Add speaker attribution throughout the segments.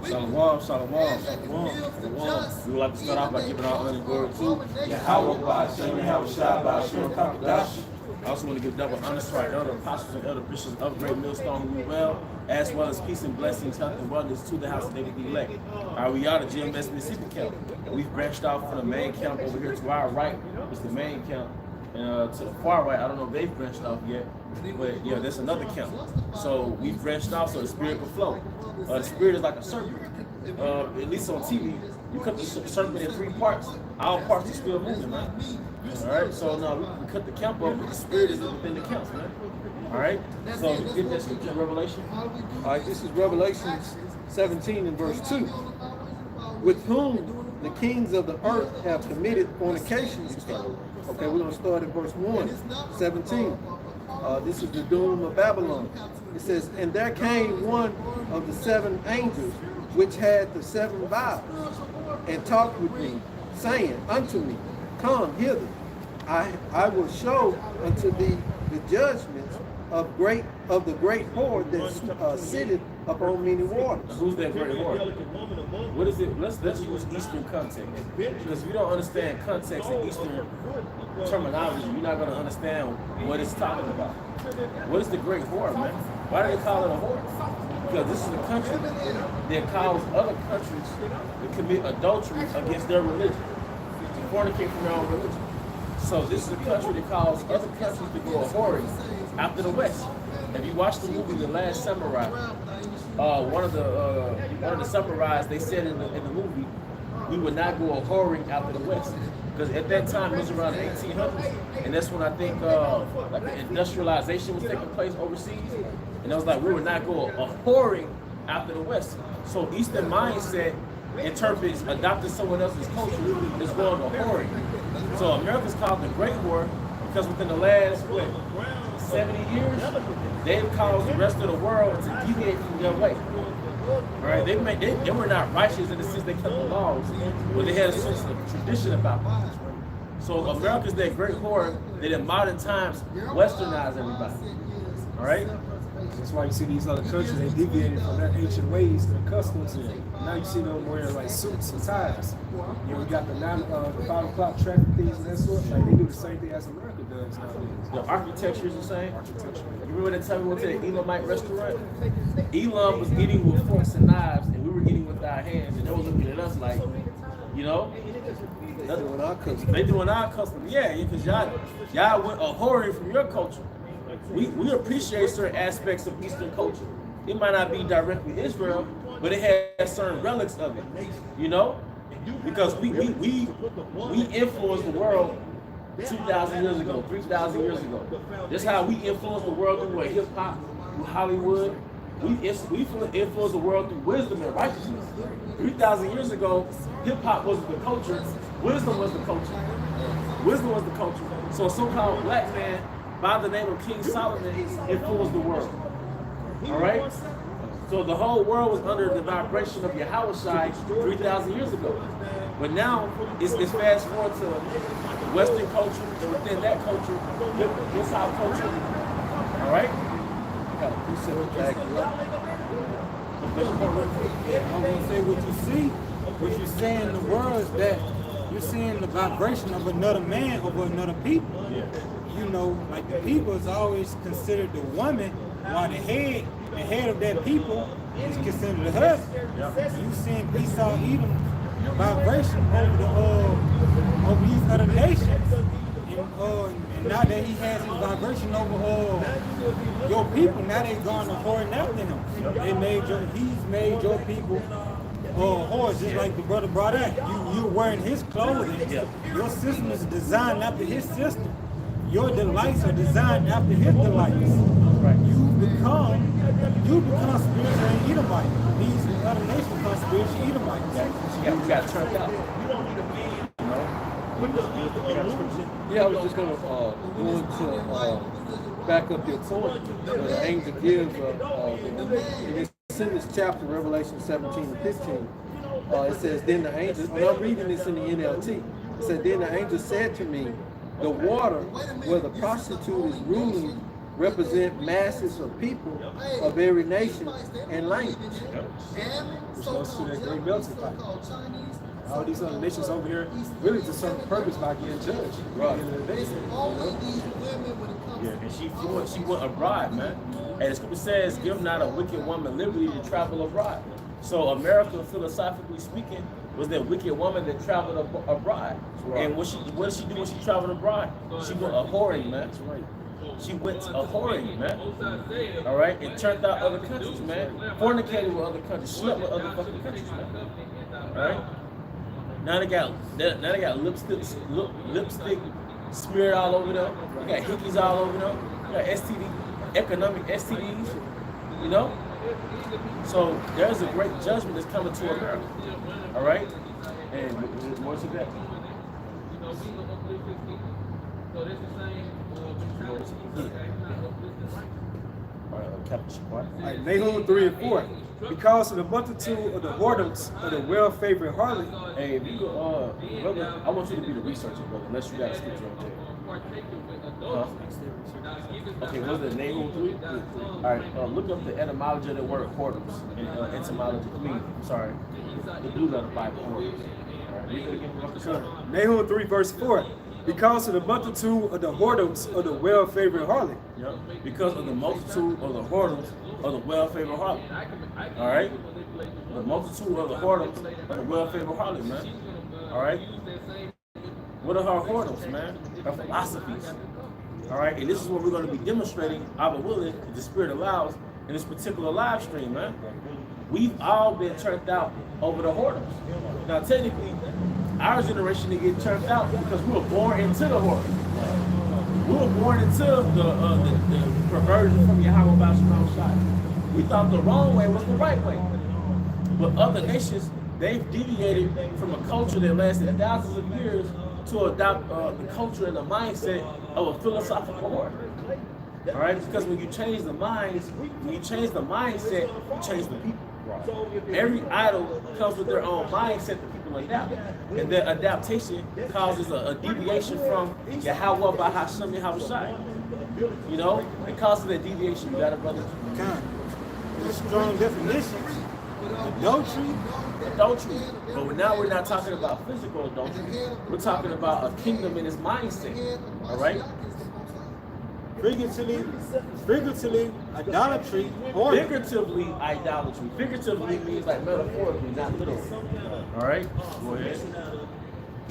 Speaker 1: Shalom, shalom, shalom. We would like to start off by giving our honor and glory to Yahweh, Ba'ashem, Yahweh Shai, Ba'ashem, Kakadash. I also want to give double honor to our elder apostles and elder bishops of Great Millstone who as well as peace and blessings, health and wonders to the house of David the elect. We are the GMSspiritwindLevi camp. We've branched off from the main camp over here to our right is the main camp. And to the far right, I don't know if they've branched off yet, but yeah, there's another camp. So we've branched off so the spirit will flow. The spirit is like a serpent. At least on TV, you cut the serpent in 3 parts. All parts are still moving, man. All right, so now we cut the camp up, but the spirit is within the camps, man. All right, so get that scripture in Revelation.
Speaker 2: All right, this is Revelation 17 and verse 2. With whom the kings of the earth have committed fornication. Okay, we're going to start at verse 1, 17. This is the doom of Babylon. It says, and there came one of the 7 angels, which had the 7 vials, and talked with me, saying unto me, come hither, I will show unto thee the judgments of the great whore that sitteth upon many waters.
Speaker 1: Who's that great whore? What is it? Let's use Eastern context. Because if you don't understand context and Eastern terminology, you're not going to understand what it's talking about. What is the great whore, man? Why do they call it a whore? Because this is a country that calls other countries to commit adultery against their religion, to fornicate from their own religion. So this is a country that calls other countries to go a whoring after the West. If you watch the movie The Last Samurai, one of the samurais, they said in the movie, we would not go a whoring after the West. Because at that time, it was around the 1800s, and that's when I think like the industrialization was taking place overseas. And I was like, we would not go a whoring after the West. So Eastern mindset interprets adopting someone else's culture as going a whoring. So America's called the Great Whore because within the last 70 years, they've caused the rest of the world to deviate from their way. All right, they were not righteous in the sense they kept the laws, but they had a sense of tradition about them. So America's that great whore that in modern times westernized everybody. All right.
Speaker 3: That's why you see these other countries, they deviated from their ancient ways and customs. And now you see them wearing like suits and ties. You know, we got the 5 o'clock traffic things and that sort. Like they do the same thing as America does nowadays.
Speaker 1: The architecture is the same.
Speaker 3: Architecture.
Speaker 1: You remember that time we went to the Elamite restaurant? Elam was eating with forks and knives, and we were eating with our hands, and they were looking at us like, you know,
Speaker 2: They doing our custom.
Speaker 1: They doing our custom, yeah, because y'all went a whoring from your culture. We appreciate certain aspects of Eastern culture. It might not be directly Israel, but it has certain relics of it, you know? Because we influenced the world 2,000 years ago, 3,000 years ago. That's how we influenced the world through hip hop, through Hollywood. We influenced the world through wisdom and righteousness. 3,000 years ago, hip hop wasn't the culture, wisdom was the culture. Wisdom was the culture. So a so-called black man by the name of King Solomon influenced the world. All right? So the whole world was under the vibration of Yahweh Shai 3,000 years ago. But now, it's fast forward to Western culture, and within that culture, this our culture. All right?
Speaker 2: Got a precept to back you up.
Speaker 4: I'm going to say what you're saying in the words that you're seeing the vibration of another man over another people.
Speaker 1: Yeah.
Speaker 4: You know, like the people is always considered the woman, while the head of that people is considered the husband.
Speaker 1: Yeah.
Speaker 4: You seeing Esau Edom vibration over these other nations, and now that he has his vibration over your people, now they gone to whoring after him. He's made your people whores, just like the brother brought up. You're wearing his clothing.
Speaker 1: Yeah.
Speaker 4: Your system is designed after his system. Your delights are designed after his delights.
Speaker 1: Right.
Speaker 4: You become spiritual Edomite. These other nations become spiritual Edomites.
Speaker 1: You got turned out.
Speaker 2: Yeah, I was just going to go into back up your point. The angel gives, it's in this chapter, Revelation 17 and 15. It says, then the angel, when I'm reading this in the NLT, it said, then the angel said to me, the water where the prostitute is ruling represent masses of people of every nation and language.
Speaker 3: Which goes to that great melting pot. All these other nations over here really to some purpose by getting judged. Right. At the end of the day,
Speaker 1: Yeah, and she went abroad, man. And the scripture says, give not a wicked woman liberty to travel abroad. So America, philosophically speaking, was that wicked woman that traveled abroad. Right. And what did she do when she traveled abroad? She went a-whoring, man. That's right. She went a-whoring, man. All right, and turned out other countries, man. Fornicated with other countries, slept with other fucking countries, man. All right. Now they got lipstick smeared all over them. They got hickeys all over them. They got economic STDs. You know. So there's a great judgment that's coming to America. All right, and more to that.
Speaker 3: Like Nahum 3 and 4. Because of the multitude of the whoredoms of the well-favored harlot.
Speaker 1: Hey, if you brother, I want you to be the researcher, brother, unless you got a scripture on there. Okay, what's the Nahum 3? All right, look up the etymology of the word whoredoms. The blue letter Bible whoredoms. All right, read it again, brother.
Speaker 3: Nahum 3 verse 4. Because of the multitude of the whoredoms of the well-favored harlot.
Speaker 1: Yep. Because of the multitude of the whoredoms of the well-favored harlot. All right? The multitude of the whoredoms of the well-favored harlot, man. All right? What are her whoredoms, man? Her philosophies. All right? And this is what we're going to be demonstrating, I will willing, if the Spirit allows, in this particular live stream, man. We've all been turned out over the whoredoms. Now, technically, our generation didn't get turned out because we were born into the whoredom. We were born into the perversion from Yahweh Basham Shai. We thought the wrong way was the right way. But other nations, they've deviated from a culture that lasted thousands of years to adopt the culture and the mindset of a philosophical order. All right, because when you change the minds, when you change the mindset, you change the people. Every idol comes with their own mindset that people adapt. And their adaptation causes a deviation from Yahweh by Hashem Yahushai. You know, it causes that deviation. You got it, brother?
Speaker 4: Kind. There's strong definitions. Adultery.
Speaker 1: But now we're not talking about physical adultery. We're talking about a kingdom in its mindset. All right?
Speaker 4: Figuratively, idolatry.
Speaker 1: Figuratively, idolatry. Figuratively means like metaphorically, not literally. All right? Go ahead.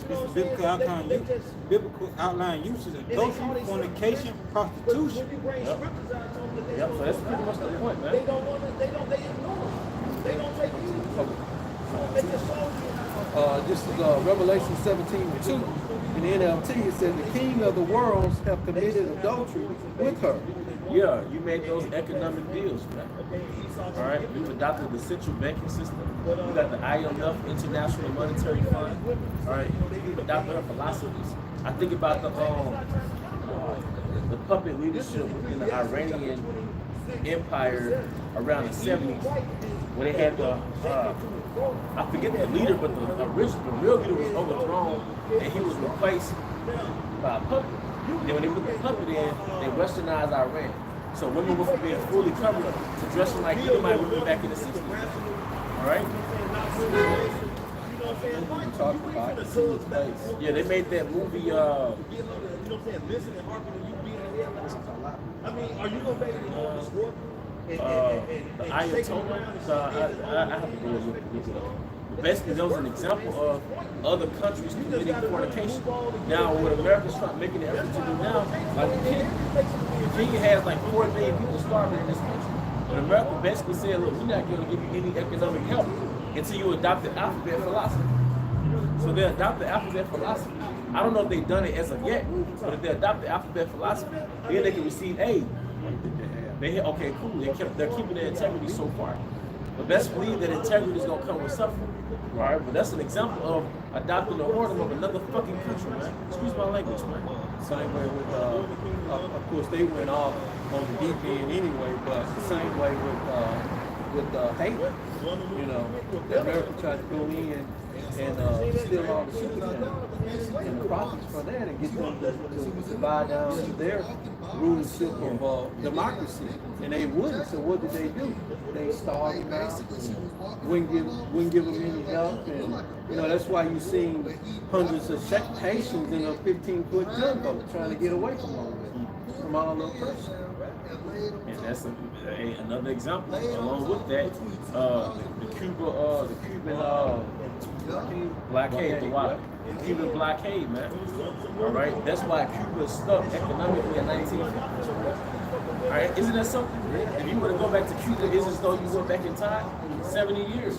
Speaker 4: This is biblical outline uses adultery, fornication, prostitution.
Speaker 1: Yep, so that's pretty much the point, man.
Speaker 2: This is Revelation 17:2. In the NLT, it says, the king of the worlds have committed adultery with her.
Speaker 1: Yeah, you made those economic deals, man. All right, you've adopted the central banking system. You got the IMF, International Monetary Fund. All right, you've adopted her philosophies. I think about the puppet leadership within the Iranian Empire around the 70s, when they had the I forget the leader, but the real leader was overthrown, and he was replaced by a puppet. Then when they put the puppet in, they westernized Iran. So women went from being fully covered to dressing like Edomite women back in the 60s. All right? Yeah, they made that movie.
Speaker 5: Are you gonna make
Speaker 1: the Ayatollah. I have to go look it up. Basically, that was an example of other countries committing fornication. Now, what America's making an effort to do now, like Kenya has like 4 million people starving in this country. But America basically said, look, we're not going to give you any economic help until you adopt the alphabet philosophy. So they adopt the alphabet philosophy. I don't know if they've done it as of yet, but if they adopt the alphabet philosophy, then they can receive aid. Okay, cool. They're keeping their integrity so far. But best believe that integrity is going to come with suffering. Right? But that's an example of adopting the whoredom of another fucking country, man. Excuse my language, man.
Speaker 2: Same way with, of course, they went off on the deep end anyway, but the same way with Haiti. You know, America tried to go in and steal all the sugar cane and the profits for that and get them to buy down to their rulership of democracy. And they wouldn't. So what did they do? They starved them out. Wouldn't give them any help. And you know, that's why you seen hundreds of Haitians in a 15-foot tugboat trying to get away from all the oppression.
Speaker 1: And that's another example. Along with that, the Cuban blockade, the Cuban blockade, man. All right, that's why Cuba is stuck economically in 1950. All right, isn't that something? If you were to go back to Cuba, it's as though you went back in time 70 years.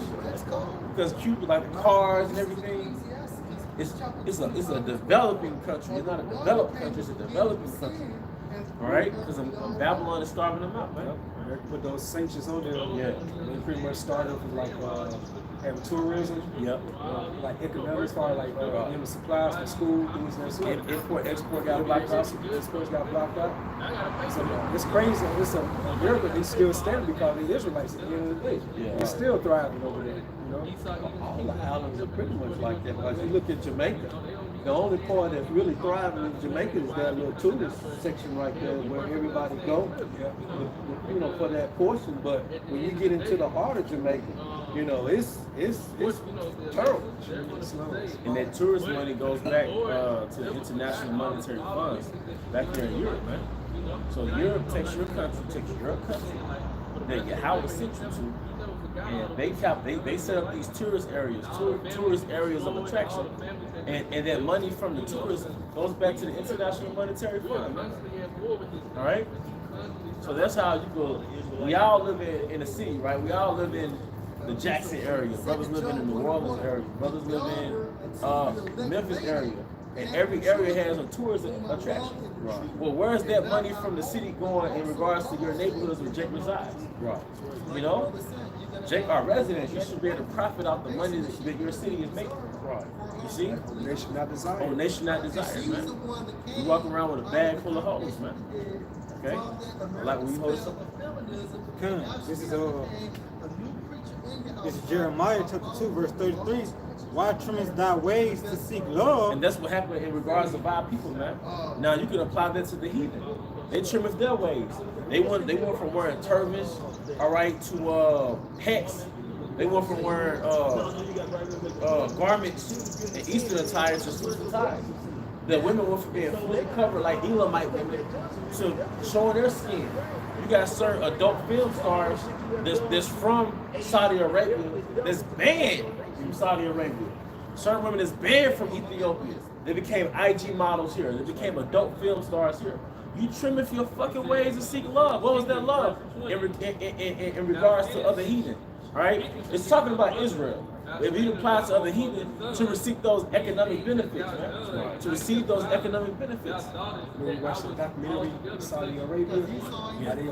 Speaker 1: Because Cuba, like the cars and everything, it's a developing country. It's not a developed country. It's a developing country. All right, because Babylon is starving them out, man.
Speaker 3: They put those sanctions on there.
Speaker 1: Yeah,
Speaker 3: they pretty much started with like having tourism.
Speaker 1: Yep.
Speaker 3: Like economics, as far as like supplies for school, things and that sort.
Speaker 1: Import, export got blocked out.
Speaker 3: Exports got blocked out. So it's crazy. It's a miracle they still stand because the Israelites at the end of the day.
Speaker 1: Yeah.
Speaker 3: They're still thriving over there. You know,
Speaker 2: all the islands are pretty much like that. Like you look at Jamaica. The only part that's really thriving in Jamaica is that little tourist section right there where everybody go, you know, for that portion. But when you get into the heart of Jamaica, you know, it's terrible.
Speaker 1: And that tourist money goes back to the international monetary funds back there in Europe, man. So Europe takes your country that your house sent you to, and they set up these tourist areas of attraction, and that money from the tourism goes back to the international monetary fund, man. All right. So that's how you go. We all live in a city, right? We all live in the Jackson area. Brothers live in the New Orleans area. Brothers live in the Memphis area. And every area has a tourism attraction. Right. Well, where's that money from the city going in regards to your neighborhoods where Jake resides? Right. You know, Jake, our residents, you should be able to profit off the money that your city is making. Right. You see?
Speaker 3: Nation not desire.
Speaker 1: Oh, nation not desire, man. You walk around with a bag full of hoes, man. Okay? Like when you hold something.
Speaker 4: This is Jeremiah chapter 2, verse 33. Why trimmest thy ways to seek love?
Speaker 1: And that's what happened in regards to our people, man. Now you can apply that to the heathen. They trimmeth their ways. They went from wearing turbans, all right, to hats. They went from wearing garments and Eastern attire to suits and ties. The women went from being fully covered like Elamite women to showing their skin. You got certain adult film stars that's from Saudi Arabia that's banned from Saudi Arabia. Certain women that's banned from Ethiopia. They became IG models here. They became adult film stars here. You trimming your fucking ways to seek love. What was that love in regards to other heathen? All right? It's talking about Israel. If you apply to other heathen to receive those economic benefits, man. To receive those economic benefits.
Speaker 3: When you watch the documentary in Saudi Arabia, yeah, they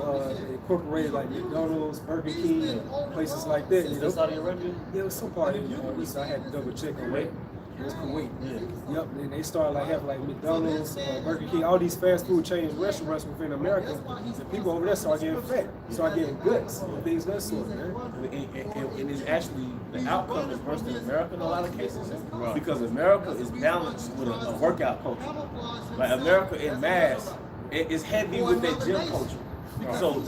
Speaker 3: incorporated like McDonald's, Burger King, places like that.
Speaker 1: Is that Saudi Arabia?
Speaker 3: Yeah, it was some part of it. So I had to double check on it. It was Kuwait. Yeah. Yep. And they started like having like McDonald's, Burger King, all these fast food chains, restaurants within America. The people over there started getting fat, started getting guts, and things of that sort, man.
Speaker 1: And it's actually the outcome is worse than America in a lot of cases, because America is balanced with a workout culture. Like America in mass is heavy with that gym culture. So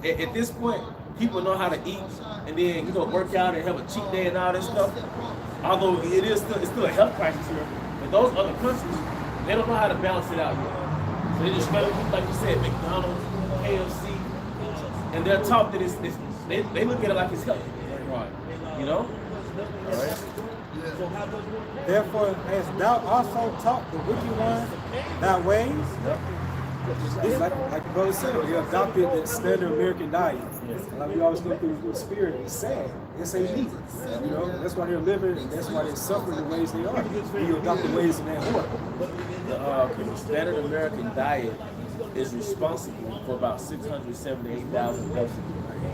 Speaker 1: at this point, people know how to eat and then work out and have a cheat day and all this stuff. Although it's still a health crisis here, but those other countries, they don't know how to balance it out yet. So they just straight up, like you said, McDonald's, KFC, and they're taught that they look at it like it's healthy. Right. You know? All right.
Speaker 4: Therefore, hast thou also taught the wicked one thy ways?
Speaker 3: It's like the brother said, we adopted the standard American diet. Like we always go through the spirit. It's sad. It's ain't easy. You know, that's why they're living. That's why they're suffering the ways they are. You adopt the ways in that order.
Speaker 1: The standard American diet is responsible for about 678,000 deaths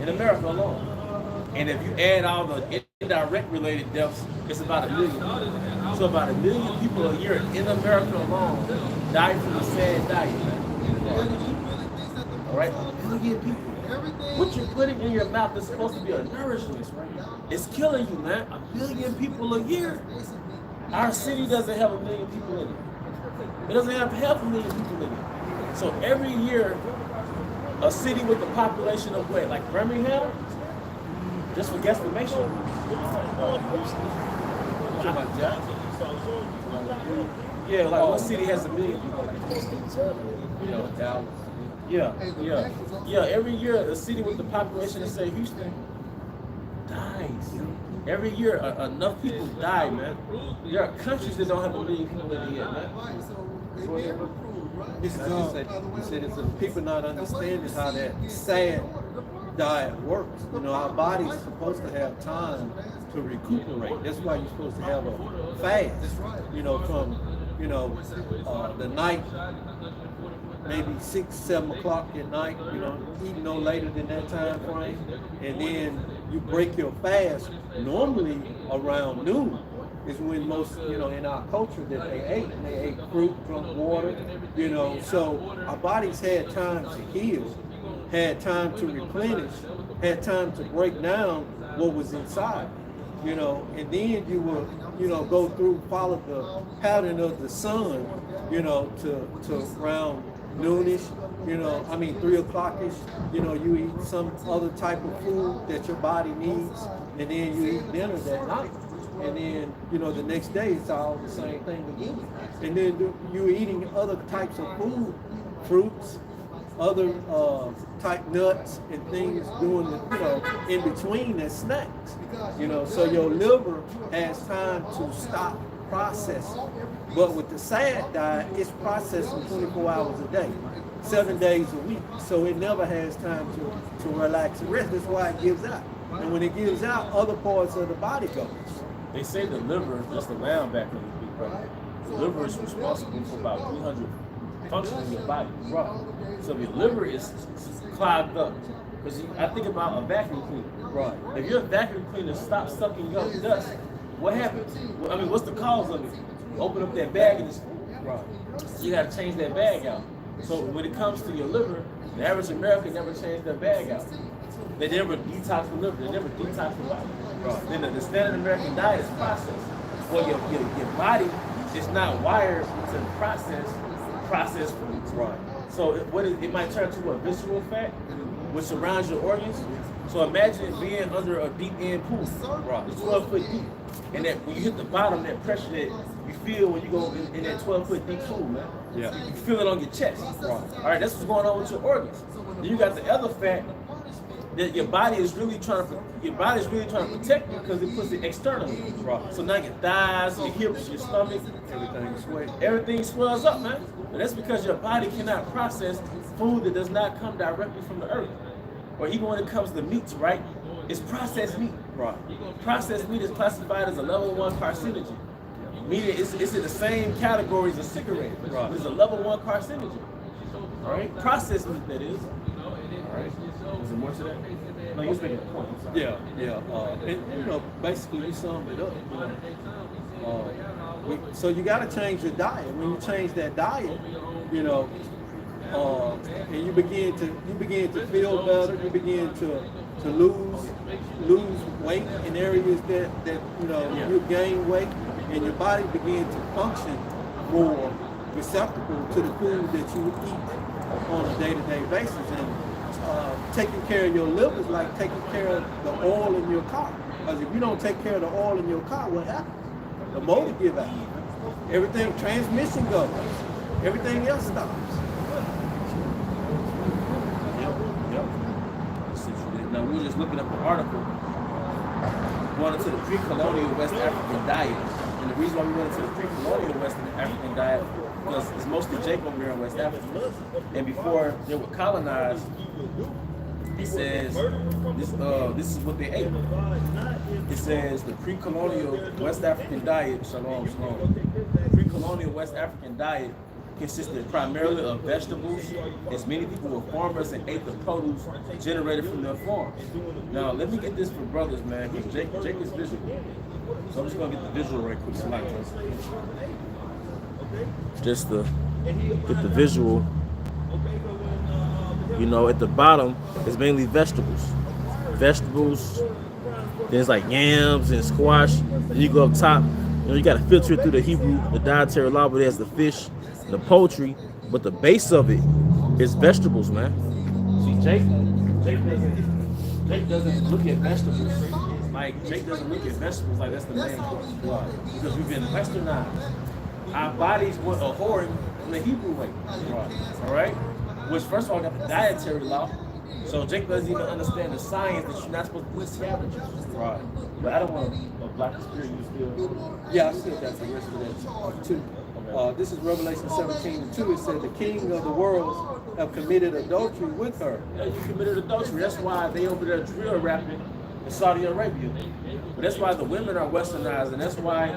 Speaker 1: in America alone. And if you add all the indirect related deaths, it's about 1 million. So about 1 million people a year in America alone die from the sad diet. All right, 1 million people. What you're putting in your mouth is supposed to be a nourishment. It's killing you, man. 1 billion people a year. Our city doesn't have 1 million people in it. It doesn't have 500,000 people in it. So every year, a city with a population of what, like Birmingham, just for guesstimation. Yeah, like what city has 1 million people? Dallas. Yeah. Every year, a city with the population of say Houston dies. Every year, enough people die, man. There are countries that don't have 1 million people in it yet, man.
Speaker 2: You said it's people not understanding how that sad diet works. You know, our body's supposed to have time to recuperate. That's why you're supposed to have a fast. You know, from the night, maybe 6, 7 o'clock at night. You know, eat no later than that time frame, and then you break your fast. Normally around noon is when most, in our culture that they ate. And they ate fruit, drunk water, so our bodies had time to heal, had time to replenish, had time to break down what was inside, and then you will, go through, follow the pattern of the sun, to around noonish, 3 o'clock-ish, you eat some other type of food that your body needs, and then you eat dinner that night. And then, the next day it's all the same thing again. And then you're eating other types of food, fruits, other type nuts and things doing in between as snacks. So your liver has time to stop processing. But with the SAD diet, it's processing 24 hours a day, 7 days a week. So it never has time to relax and rest. That's why it gives out. And when it gives out, other parts of the body goes.
Speaker 1: They say the liver, just around back in the big brother, the liver is responsible for about 300 functions in your body. Right. So if your liver is clogged up, because I think about a vacuum cleaner. Right. If your vacuum cleaner stops sucking up dust, what happens? What's the cause of it? Open up that bag and it's full. Right. You got to change that bag out. So when it comes to your liver, the average American never changed their bag out. They never detox the liver. They never detox the body. Right. Then the standard American diet is processed. Well, your body is not wired to process foods. Right. So it might turn to a visceral fat, which surrounds your organs. So imagine being under a deep end pool. Right. It's 12 foot deep. And that when you hit the bottom, that pressure that you feel when you go in that 12 foot deep pool, man. Yeah. You feel it on your chest. Right. All right, that's what's going on with your organs. Then you got the other fat that your body is really trying to protect you because it puts it externally. Right. So now your thighs, your hips, your stomach, everything swells up, man. And that's because your body cannot process food that does not come directly from the earth. Or even when it comes to meats, right? It's processed meat. Right. Processed meat is classified as a level 1 carcinogen. Meaning it's in the same category as a cigarette. Right. But it's a level 1 carcinogen. All right? Processed meat, that is. All right. Is there more to that? No, you're making a point.
Speaker 2: Yeah. And basically you summed it up. So you got to change your diet. When you change that diet, and you begin to feel better. You begin to lose weight in areas that you gain weight, and your body begins to function more receptible to the food that you eat on a day-to-day basis. And taking care of your liver is like taking care of the oil in your car. Because if you don't take care of the oil in your car, what happens? The motor gives out. Everything, transmission goes. Everything else stops.
Speaker 1: Now we were just looking up an article going into the pre-colonial West African diet. And the reason why we went into the pre-colonial West African diet because it's mostly Jacob here in West Africa. And before they were colonized, it says this is what they ate. It says the pre-colonial West African diet, shalom. Pre-colonial West African diet consisted primarily of vegetables, as many people were farmers and ate the produce generated from their farms. Now, let me get this for brothers, man, because Jake is visual. So I'm just going to get the visual right quick. Just to get the visual. You know, at the bottom, it's mainly vegetables. Vegetables, then it's like yams and squash. Then you go up top, you know, you got to filter it through the Hebrew, the dietary law, but there's the fish, the poultry, but the base of it is vegetables, man. See, Jake doesn't look at vegetables. Like, Jake doesn't look at vegetables like that's the main course. Because we've been westernized. Our bodies were abhorring from the Hebrew way. All right? Which, first of all, got the dietary law. So Jake doesn't even understand the science that you're not supposed to eat scavengers. Right. But I don't want to block the spirit. You still.
Speaker 2: Yeah, I still got the rest of that too. This is Revelation 17:2. It said the king of the world have committed adultery with her.
Speaker 1: Yeah, you committed adultery. That's why they over there drill rapping in Saudi Arabia. But that's why the women are westernized, and that's why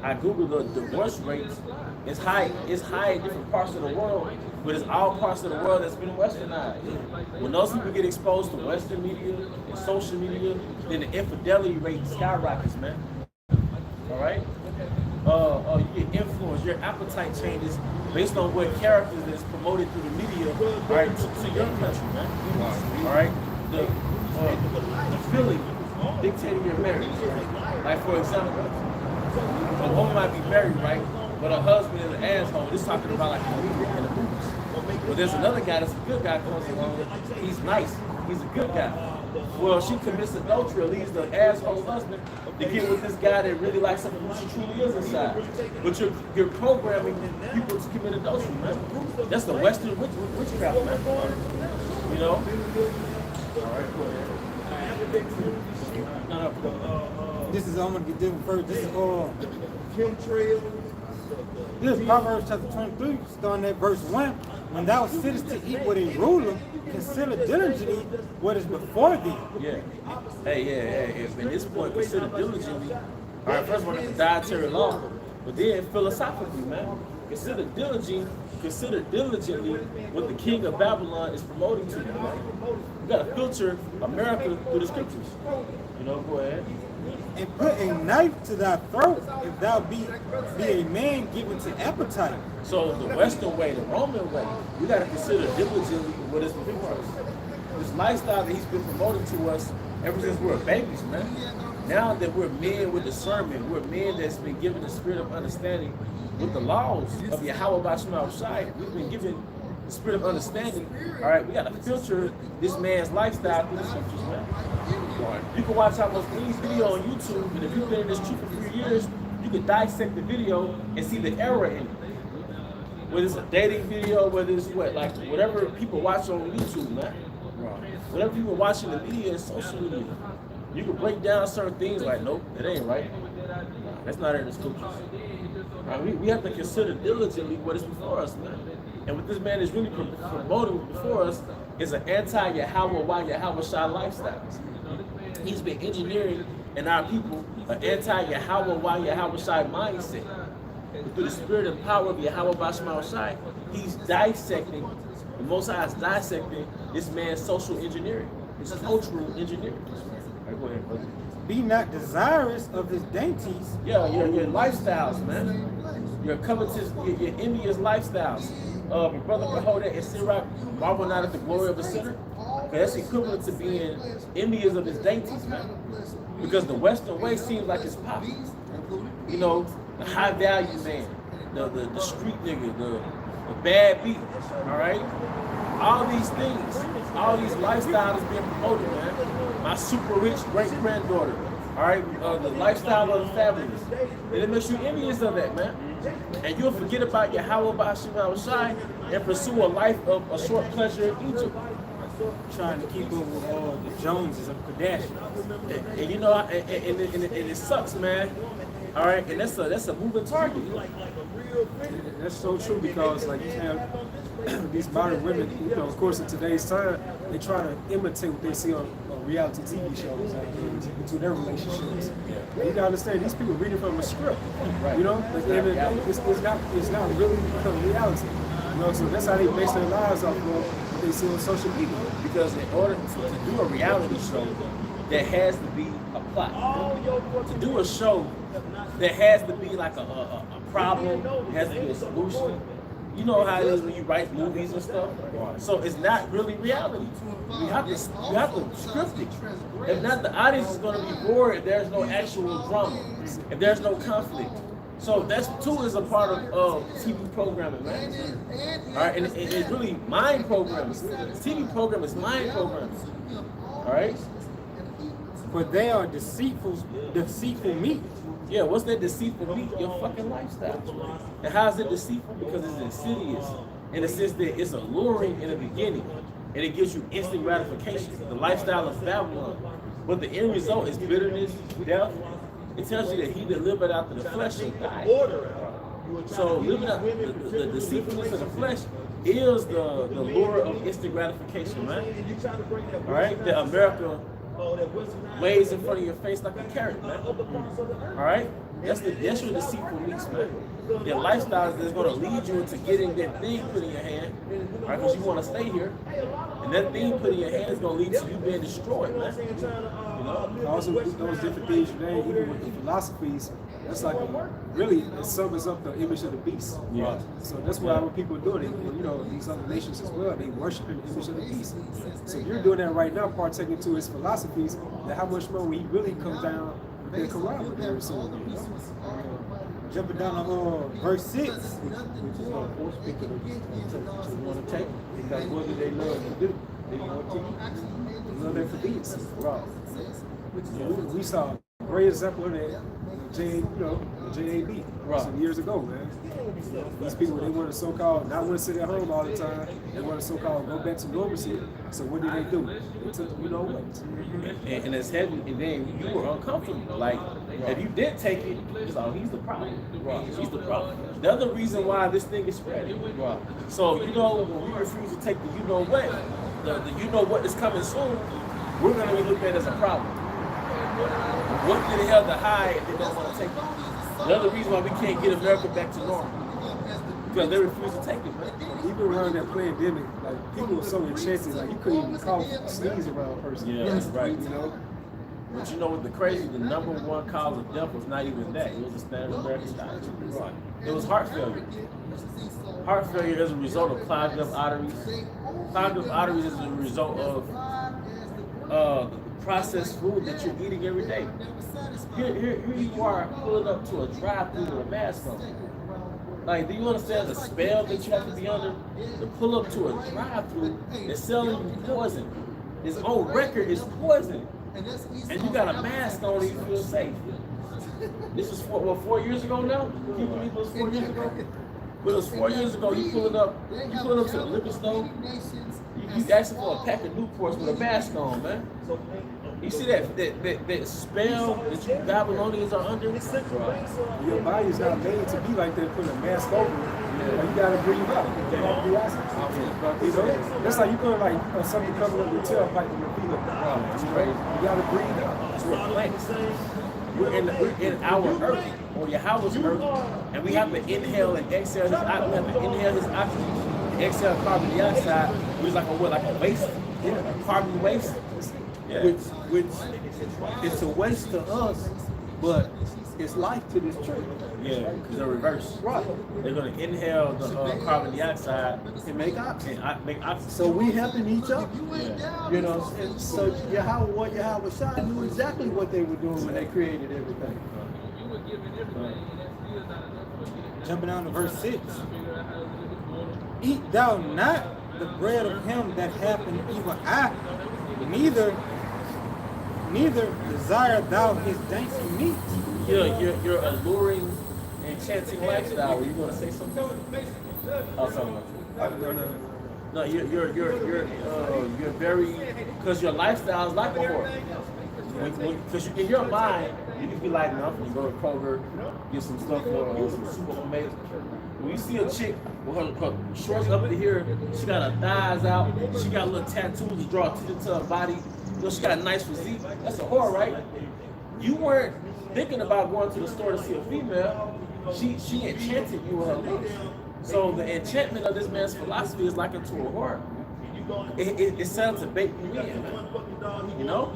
Speaker 1: I Googled the divorce rates. It's high in different parts of the world, but it's all parts of the world that's been westernized. When those people get exposed to Western media and social media, then the infidelity rate skyrockets, man. All right? You get influenced, your appetite changes based on what characters is promoted through the media, right, to your country, man. All right? The feeling dictating your marriage. Like, for example, a woman might be married, right? But her husband is an asshole. This talking about like the media and the movies. But there's another guy that's a good guy comes along. He's nice. He's a good guy. Well, she commits adultery or leaves the asshole husband to get with this guy that really likes something who she truly is inside. But you're programming people to commit adultery, man. That's the Western witchcraft, man. You know? All right, go ahead.
Speaker 4: This is, I'm going to get different first. This is This is Proverbs chapter 23, starting at verse 1. When thou sittest to eat with a ruler, consider diligently what is before thee.
Speaker 1: Yeah. Hey. At this point, consider diligently. All right, first of all, that's the dietary law. But then philosophically, man, consider diligently what the king of Babylon is promoting to you, man. You got to filter America through the scriptures. You know, go ahead.
Speaker 4: And put a knife to thy throat if thou be a man given to appetite.
Speaker 1: So the Western way, the Roman way, we got to consider diligently what is before us. This lifestyle that he's been promoting to us ever since we were babies, man. Now that we're men with discernment, we're men that's been given the spirit of understanding with the laws of Yahweh Bashma Shai. We've been given the spirit of understanding. All right, we got to filter this man's lifestyle through the scriptures, man. You can watch almost any video on YouTube, and if you've been in this truth for 3 years, you can dissect the video and see the error in it. Whether it's a dating video, whether it's whatever people watch on YouTube, man. Whatever people watch in the media and social media, you can break down certain things like, nope, that ain't right. That's not in the scriptures. Right, we have to consider diligently what is before us, man. And what this man is really promoting before us is an anti-Yahweh Yahweh Shai lifestyle. He's been engineering in our people an anti-Yahweh Yahweh Shai mindset. But through the spirit and power of Yahweh Bashma Shai, he's dissecting, the Most High is dissecting this man's social engineering, his cultural engineering. All right, go ahead, brother.
Speaker 4: Be not desirous of his dainties.
Speaker 1: Yeah, your lifestyles, man. Your covetous, your envious lifestyles. Your brother behold that in Sirach, marvel not at the glory of a sinner. That's equivalent to being envious of his dainties, man. Because the Western way seems like it's poppy. You know, the high value man, the street nigga, the bad beat, all right? All these things, all these lifestyles is being promoted, man. My super rich great granddaughter, all right? The lifestyle of the fabulous. And it makes you envious of that, man. And you'll forget about your Yahweh Bashma Shai and pursue a life of a short pleasure in Egypt.
Speaker 4: Trying to keep up with the Joneses of Kardashian.
Speaker 1: And you know, and it sucks, man. All right, and that's a moving target.
Speaker 3: That's so true because like you have these modern women, you know, of course in today's time, they try to imitate what they see on reality TV shows into their relationships. Yeah. You gotta understand these people reading from a script. Right. You know, like, it's not really reality. You know, so that's how they base their lives off of what they see on social media.
Speaker 1: Because in order to do a reality show, there has to be a plot. To do a show, there has to be like a problem, there has to be a solution. You know how it is when you write movies and stuff. So it's not really reality. You have to script it. If not, the audience is going to be bored if there's no actual drama, if there's no conflict. So that's too is a part of TV programming, man. All right, and it's really mind programming. TV program is mind programming. All right.
Speaker 4: But they are deceitful meat.
Speaker 1: Yeah, what's that deceitful meat? Your fucking lifestyle. And how's it deceitful? Because it's insidious. In the sense that it's alluring in the beginning. And it gives you instant gratification. The lifestyle of Babylon. But the end result is bitterness, death. It tells you that he that liveth after the flesh shall die. So living out the deceitfulness of the flesh is the lure of instant gratification, man. All right? That America lays in front of your face like a carrot, man. All right? That's your deceitful meats, man. Your lifestyle is going to lead you into getting that thing put in your hand, right? Because you want to stay here. And that thing put in your hand is going to lead to you being destroyed, man. You know?
Speaker 3: Also, those different things you name, even with the philosophies, it's like really it sums up the image of the beast.
Speaker 1: Yeah.
Speaker 3: So that's why what people do. They, you know, these other nations as well, they worship the image of the beast. So you're doing that right now, partaking to his philosophies. Then how much more when he really comes down with their Quran very soon? You know?
Speaker 4: Jumping down to verse 6.
Speaker 2: Which is force people to want to take. Because what do they love to do? They want to
Speaker 3: love their convenience. Right. We saw a great example of that. JAB some years ago, man. These people, they want to so-called not want to sit at home all the time. They want to so-called go back to normalcy. So what did they do? They took, you know what?
Speaker 1: And it's heavy, and then you were uncomfortable. Like, if you did take it, it's like, he's the problem. He's the problem. The other reason why this thing is spreading. So, you know, when we refuse to take the you know what, the you know what is coming soon, we're going to be looked at as a problem. What did the hell to hide if they don't want to take it? The other reason why we can't get America back to normal. Because they refuse to take it, man.
Speaker 3: Even around that pandemic, like people were so enchanted, like you couldn't even cough, sneeze around a person.
Speaker 1: Yeah, that's right.
Speaker 3: You know?
Speaker 1: But you know what the crazy, the number one cause of death was not even that. It was a standard American diet. It was heart failure. Heart failure is a result of clogged up arteries. Clogged up arteries is a result of processed food that you're eating every day. Here you are pulling up to a drive-thru with a mask on. Like, do you understand the spell that you have to be under to pull up to a drive-thru and selling you poison? His own record is poison. And you got a mask on and you feel safe. This was 4 years ago now? Can you believe it was 4 years ago? But it was 4 years ago, you pulling up to the liquor store, you asking for a pack of Newports with a mask on, man. You see that spell that you Babylonians are under?
Speaker 3: Your body is not made to be like that, putting a mask over it. Like, you gotta breathe out. You know? That's like you put like something covering up your tailpipe in your feet.
Speaker 1: That's crazy.
Speaker 3: You gotta breathe out.
Speaker 1: We're plants. We're in our earth, or Yahweh's earth, and we have to inhale and exhale his oxygen. We have to inhale his oxygen and exhale carbon dioxide, which is like a waste? Yeah, carbon waste. Yeah.
Speaker 2: Which it's a waste to us, but it's life to this church.
Speaker 1: Yeah, because they're reverse.
Speaker 2: Right.
Speaker 1: They're going to inhale the carbon dioxide
Speaker 2: and make oxygen.
Speaker 1: Make oxygen.
Speaker 2: So we helping each other.
Speaker 1: Yeah.
Speaker 2: You know, and so Yahweh Shai knew exactly what they were doing when they created everything.
Speaker 4: Jumping down to verse 6. Eat thou not the bread of him that hath an evil eye, neither desire thou his dainty meat.
Speaker 1: You're alluring, enchanting lifestyle. Were you going to say something? Oh, something. No, you're very, because your lifestyle is like a whore. Because in your mind, you can be like, no, you go to Kroger, get some stuff for some super amazing. When you see a chick with her shorts up to here, she got her thighs out, she got little tattoos to draw attention to her body, you know, she got a nice physique, that's a whore, right? You weren't thinking about going to the store to see a female, she enchanted you with her looks. So the enchantment of this man's philosophy is like into a whore. It set up to bait you in, you know?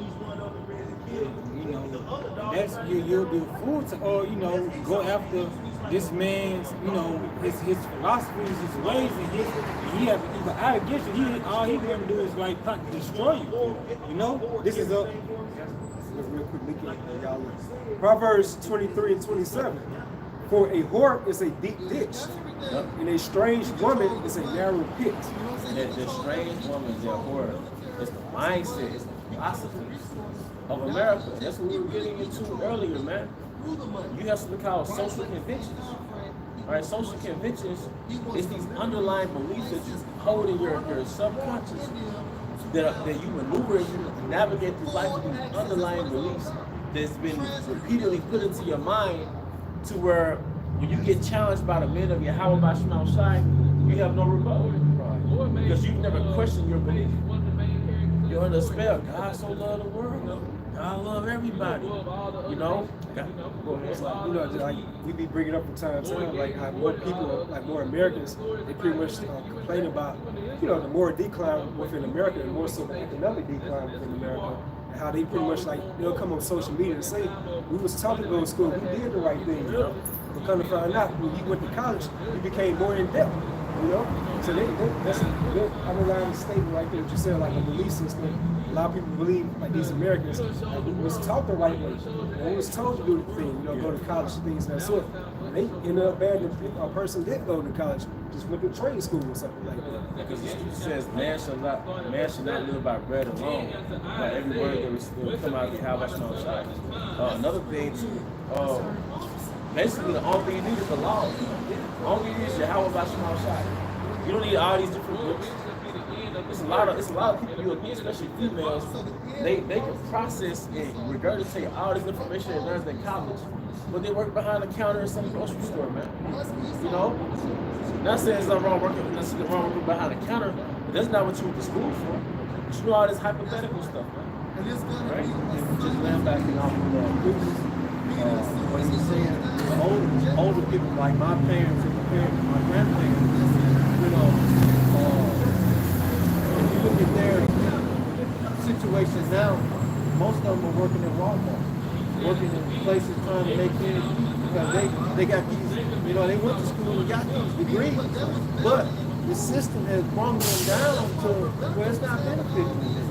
Speaker 4: you know, that's you'll do fool to, or you know, go after this man's, you know, his philosophies, his ways, and he have either out against you. All he gonna do is like destroy you. You know, this is a
Speaker 3: real quick, look at y'all. Proverbs 23 and 27. For a whore is a deep ditch, and a strange woman is a narrow pit.
Speaker 1: The strange woman, the whore, it's the mindset, it's the philosophy of America. That's what we were getting into earlier, man. You have something called social conventions. All right, social conventions is these underlying beliefs that you hold in your subconscious that you maneuver and you navigate through life with these underlying beliefs that's been repeatedly put into your mind to where when you get challenged by the men of Yahweh Bashim outside, you have no rebuttal. Because you've never questioned your belief. You're under a spell. God so loved the world. God love everybody. You know?
Speaker 3: It's like, you know, like we be bringing up from time to time, like how more people, like more Americans, they pretty much complain about, you know, the more decline within America and more so the economic decline within America. And how they pretty much like, they'll come on social media and say, we was taught to go to school, we did the right thing, you know? But come to find out, when you went to college, you became more in depth, you know? So that's a good underlying statement right there, what you said, like a belief system. A lot of people believe, like these Americans, like we was taught the right way. And we was told to do the thing, you know, go to college and things of that sort. And they ended up bad if a person didn't go to college, just went to trade school or something like that.
Speaker 1: Because the scripture says, man should not live by bread alone, by every word that will come out of Yahweh outside. Another thing too, basically the only thing you need is the law. The only thing you need is Yahweh outside. You don't need all these different books. It's a lot of people you meet, especially females, they can process and regurgitate all this information they learned in college, but they work behind the counter in some grocery store, man. You know? Not saying there's nothing wrong working behind the counter, but that's not what you went to school for. You know all this hypothetical stuff, man. Right? And just land back in off of
Speaker 2: what he was saying, older people like my parents and my grandparents, you know, if you look at their situation now, most of them are working at Walmart, working in places trying to make ends because they got these, you know, they went to school and got these degrees, but the system has brought them down to where it's not benefiting them.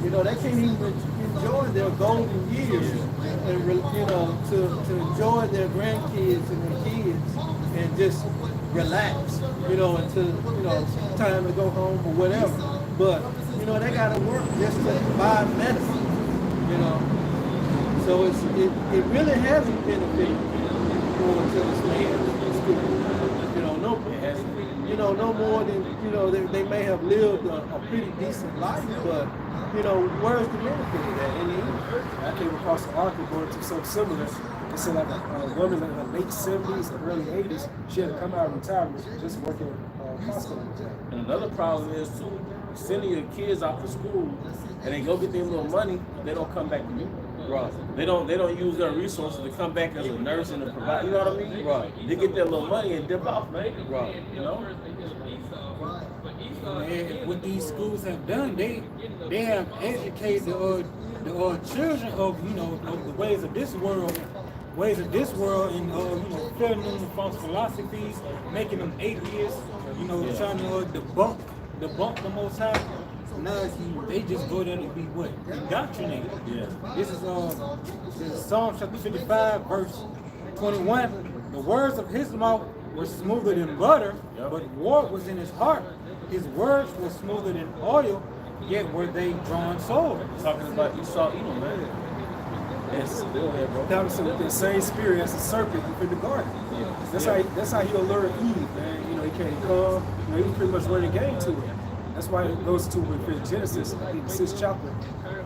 Speaker 2: You know, they can't even enjoy their golden years and, you know, to enjoy their grandkids and their kids and just relax, you know, until, you know, time to go home or whatever. But, you know, they got to work just to buy medicine, you know. So it really hasn't benefited going to the school. You know, no more than, you know, they may have lived a pretty decent life, but, you know, where's the benefit of that in the end?
Speaker 3: I came across an article going to something similar. It said like a woman in her late 70s and early 80s, she had to come out of retirement just working Costco.
Speaker 1: And another problem is too, sending your kids off to school and they go get their little money, they don't come back to you. Right. They don't use their resources to come back as a nurse and to provide, you know what I mean? Right. They get their little money and dip off, man. Right. You know?
Speaker 4: And what these schools have done, they have educated the children of, you know, of the ways of this world, and you know, filling them with false philosophies, making them atheists, you know, trying to debunk the Most High. Now they just go there to be what? Indoctrinated.
Speaker 1: Yeah.
Speaker 4: This is Psalm chapter 55, verse 21. The words of his mouth were smoother than butter, but war was in his heart. His words were smoother than oil, yet were they drawn swords.
Speaker 1: Talking about Esau, Edom, man. Yes, still there, bro.
Speaker 3: That was the same spirit as the serpent within the garden. Yeah. That's how he allured Eve, man. You know, he can't come. You know, he was pretty much running the game to it. That's why it goes to within Genesis, I think the 6th chapter,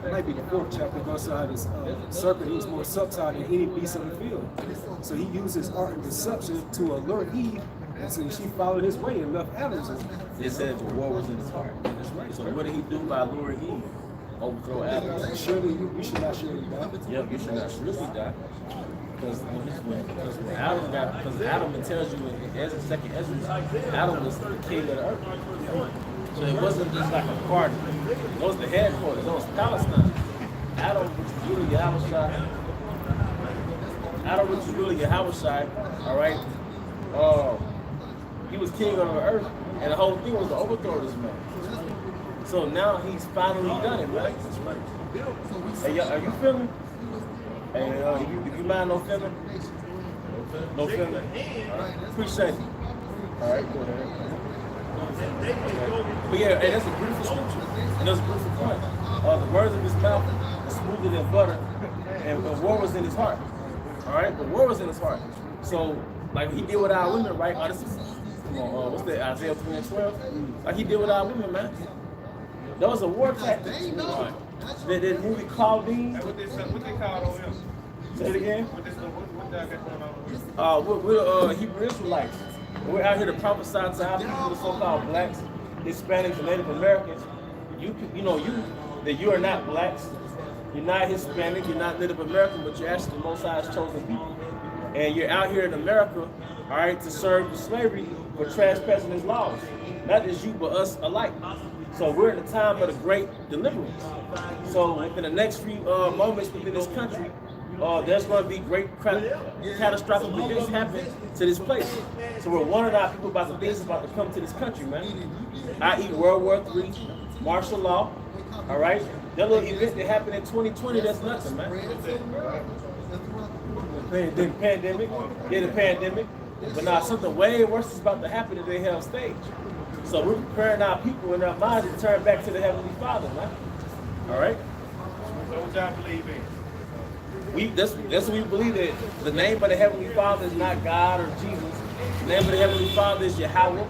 Speaker 3: it might be the 4th chapter, it goes to how this serpent, he was more subtle than any beast of the field. So he used his art and deception to allure Eve, and so she followed his way and left Adam.
Speaker 1: It said the war was in his heart.
Speaker 3: That's right.
Speaker 1: So what did he do by luring Eve? Overthrow Adam.
Speaker 3: Surely you should not surely die.
Speaker 1: Yeah, you should not surely die. Because Adam tells you in Ezra, 2nd Ezra, Adam was the king of the earth. So it wasn't just like a party. It was the headquarters. It was Palestine. Adam was the Yahushua. Adam, which is really Yahushua, all right? He was king on the earth, and the whole thing was to overthrow this man. So now he's finally done it, man. Hey, are you feeling? Hey, if you mind no feeling? No feeling? All right. Appreciate it. All right, go ahead. But yeah, hey, that's a beautiful scripture, and that's a beautiful point. The words of his mouth are smoother than butter, and the war was in his heart. All right, the war was in his heart. So, like he did with our women, right? Oh, this is, what's that? Isaiah 3:12. Like he did with our women, man. That was a war tactic. Right. That movie Claudine.
Speaker 5: What they call on him?
Speaker 1: Say it again.
Speaker 5: What y'all got going on?
Speaker 1: We're Hebrew Israelites. We're out here to prophesy to our people, the so-called blacks, Hispanics, and Native Americans. That you are not blacks, you're not Hispanic, you're not Native American, but you're actually the Most High's chosen people. And you're out here in America, all right, to serve slavery for trespassing his laws. Not just you, but us alike. So we're in the time of the great deliverance. So within the next few moments within this country, there's going to be great catastrophic events happen to this place. So we're warning our people about the things about to come to this country, man. I.e. World War III, martial law, all right? That little event that happened in 2020, that's nothing, man. The pandemic. Yeah, the pandemic. But now something way worse is about to happen that they have stage. So we're preparing our people in their minds to turn back to the Heavenly Father, man. All right?
Speaker 5: So what y'all believe in?
Speaker 1: That's what we believe, that the name of the Heavenly Father is not God or Jesus. The name of the Heavenly Father is Yahweh,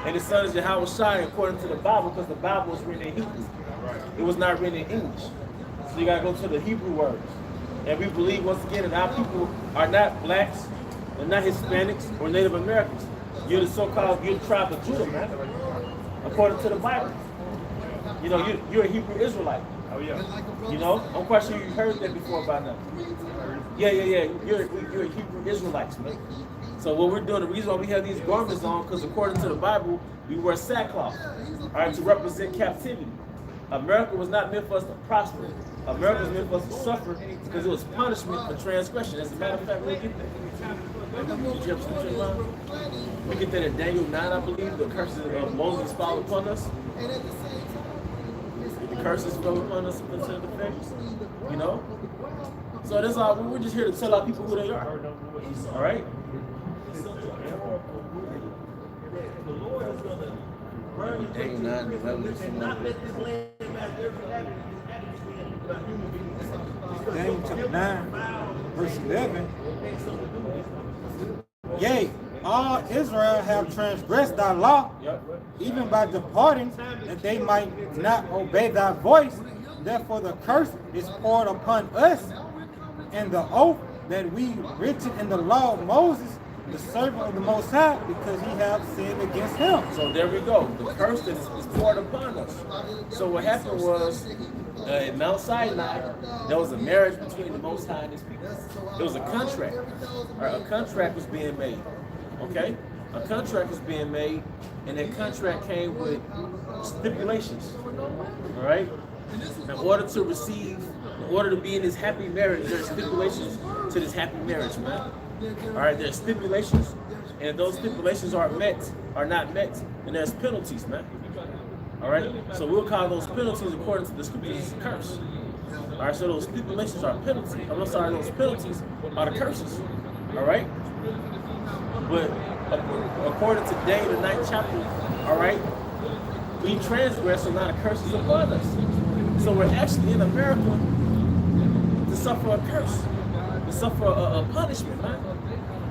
Speaker 1: and the Son is Yahushua according to the Bible, because the Bible was written in Hebrew. It was not written in English. So you gotta go to the Hebrew words. And we believe once again that our people are not blacks, they're not Hispanics or Native Americans. You're the so-called, you're the tribe of Judah, man. According to the Bible. You know, you're a Hebrew Israelite.
Speaker 5: Oh yeah.
Speaker 1: You know, I'm quite sure you've heard that before by now. Yeah. You're a Hebrew Israelites, man. So what we're doing, the reason why we have these garments on, because according to the Bible, we wear sackcloth, all right, to represent captivity. America was not meant for us to prosper. America was meant for us to suffer because it was punishment for transgression. As a matter of fact, we'll get that. Did you have scripture in mind? We get that in Daniel 9, I believe. The curses of Moses fall upon us. The curses fell upon us into the effects. You know? So that's all. We're just here to tell our people who they are. All right? Daniel 9, 11.
Speaker 4: Daniel chapter 9, verse 11. Yea, all Israel have transgressed thy law, even by departing, that they might not obey thy voice. Therefore the curse is poured upon us, and the oath that we written in the law of Moses, the servant of the Most High, because he have sinned against him.
Speaker 1: So there we go. The curse that is poured upon us. So what happened was, at Mount Sinai, there was a marriage between the Most High and his people. There was a contract. A contract was being made. Okay? A contract was being made, and that contract came with stipulations. All right? In order to be in this happy marriage, there's stipulations to this happy marriage, man. All right, there's stipulations, and if those stipulations are not met, then there's penalties, man. All right, so we'll call those penalties according to the scriptures a curse. All right, so those stipulations are penalties. I'm sorry, those penalties are the curses. All right, but according to Daniel, the 9th chapter, all right, we transgress, so now the curse is upon us. So we're actually in America to suffer a curse. To suffer a punishment, man.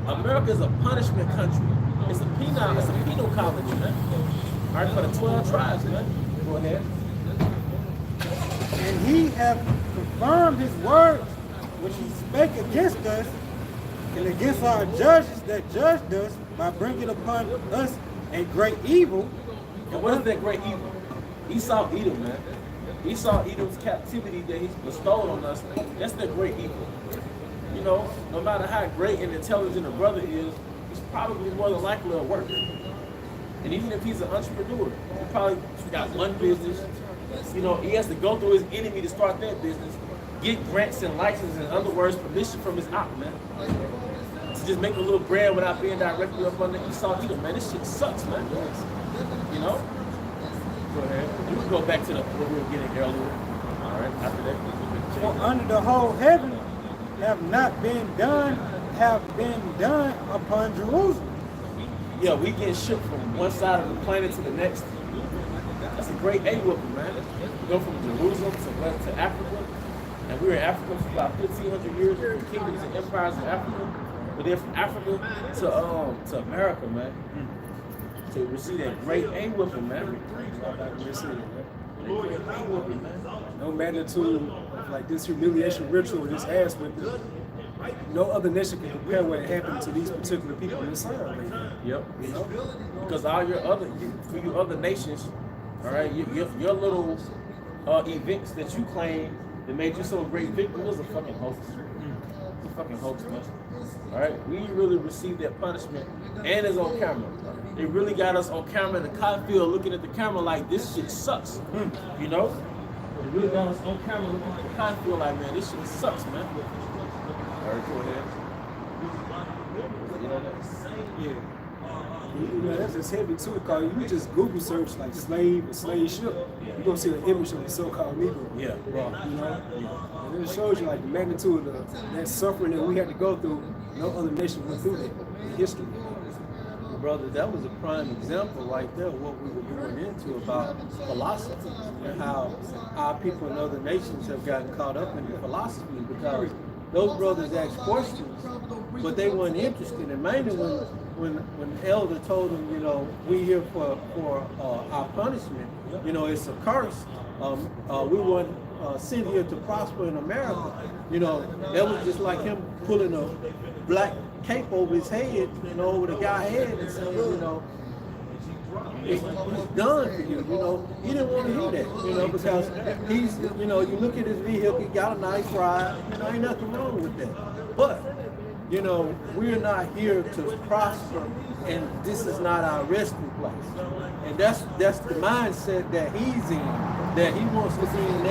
Speaker 1: America is a punishment country. It's a penal colony, man. All right, for the 12 tribes, man. Go ahead.
Speaker 4: And he hath confirmed his words, which he spake against us, and against our judges that judged us, by bringing upon us a great evil.
Speaker 1: And what is that great evil? Esau Edom, man. Esau Edom's captivity that he bestowed on us, that's the great evil. You know, no matter how great and intelligent a brother is, he's probably more than likely a worker. And even if he's an entrepreneur, he probably got one business. You know, he has to go through his enemy to start that business, get grants and licenses, in other words, permission from his op, man. to just make a little bread without being directly up under Esau Edom. Man, this shit sucks, man. You know? Go ahead. You can go back to what we were getting earlier. All right, after that.
Speaker 4: For under the whole heaven have been done upon Jerusalem.
Speaker 1: Yeah, we getting shipped from one side of the planet to the next. That's a great A-whooping, man. We go from Jerusalem to Africa, and we were in Africa for about 1,500 years, with kingdoms and empires in Africa. But then from Africa to America, man, to receive that great A-whooping, man.
Speaker 3: No magnitude of like this humiliation ritual, this ass whipping. No other nation can compare what happened to these particular people in this land.
Speaker 1: Yep.
Speaker 3: You know?
Speaker 1: Because all your other nations, all right, your little events that you claim that made you so great victim was a fucking hoax. It's a fucking hoax, man. All right, we really received that punishment, and it's on camera. It really got us on camera in the cotton field looking at the camera like this shit sucks. You know? It really got us on camera looking at the cotton field like, man, this shit sucks, man. All right, go ahead. You know that?
Speaker 3: Yeah. You know, that's just heavy too, because you just Google search like slave or slave ship, you're gonna see an image of the so-called Negro.
Speaker 1: Yeah.
Speaker 3: Raw, you know? Yeah. And it shows you like the magnitude of that suffering that we had to go through. No other nation went through that in history.
Speaker 2: Brother, that was a prime example right there, what we were going into about philosophy and how our people in other nations have gotten caught up in the philosophy, because those brothers asked questions, but they weren't interested. And mainly when the elder told them, you know, we here for our punishment, you know, it's a curse. We weren't sent here to prosper in America. You know, that was just like him pulling a black cape over his head, you know, over the guy's head and saying, you know, it's done for you. You know, he didn't want to hear that, you know, because he's, you know, you look at his vehicle, he got a nice ride, you know, ain't nothing wrong with that. But, you know, we're not here to prosper, and this is not our resting place. And that's the mindset that he's in, that he wants to be in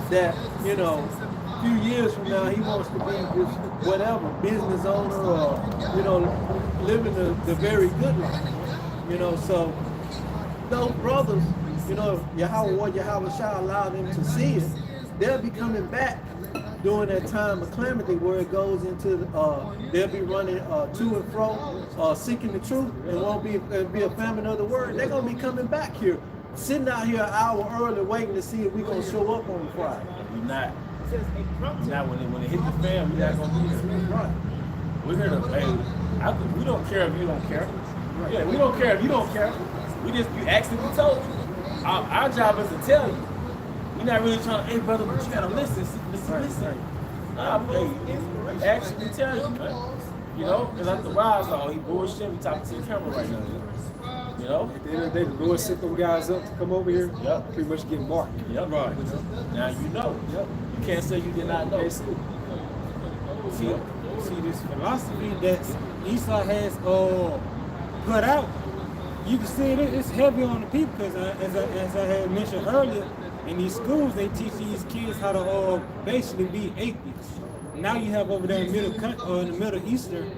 Speaker 2: that, you know, few years from now, he wants to be just whatever, business owner or, you know, living the very good life. You know, so those brothers, you know, Yahweh Shah allowed them to see it, they'll be coming back during that time of calamity where it goes into, they'll be running to and fro, seeking the truth, and won't be a famine of the word. They're going to be coming back here, sitting out here an hour early waiting to see if we're going to show up on Friday.
Speaker 1: We're not. Now, when it hit the fan, we're not gonna be here. Right. We're here to pay. We don't care if you don't care. Yeah, we don't care if you don't care. You actually told you. Our job is to tell you. We're not really trying to, hey brother, but you gotta listen. We actually tell you, man. You know, because after a while, it's like, oh, he bullshit. We talking to the camera right now. You know?
Speaker 3: At the end of the day, the Lord set them guys up to come over here.
Speaker 1: Yep.
Speaker 3: Pretty much get marked.
Speaker 1: Yep. Right. Now you know. Yep. You can't say you did not know.
Speaker 4: See, this philosophy that Esau has put out, you can see it's heavy on the people, because as I had mentioned earlier, in these schools they teach these kids how to basically be atheists. Now you have over there in the Middle Eastern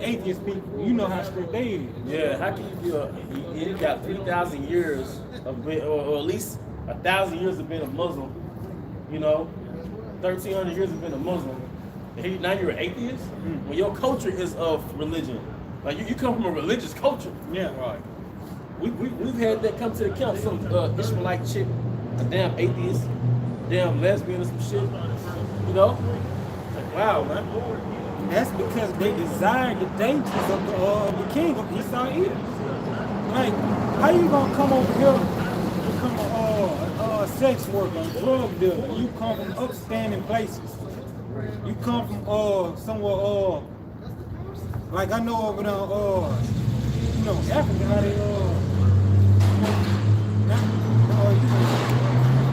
Speaker 4: atheist people. You know how strict they is.
Speaker 1: Yeah, how can you be you got 3,000 years of being, or at least 1,000 years of being a Muslim, you know, 1,300 years of being a Muslim. Now you're an atheist? When your culture is of religion. Like you come from a religious culture.
Speaker 4: Yeah. Right.
Speaker 1: We've had that come to the camp. Some Ishmaelite chick, a damn atheist, damn lesbian or some shit. You know? Like, wow, man.
Speaker 4: And that's because they desire the dangers of the king of Esau Edom. Like, how you gonna come over here and become a sex worker, a drug dealer? You come from upstanding places. You come from somewhere like I know over there you know, Africa, how they you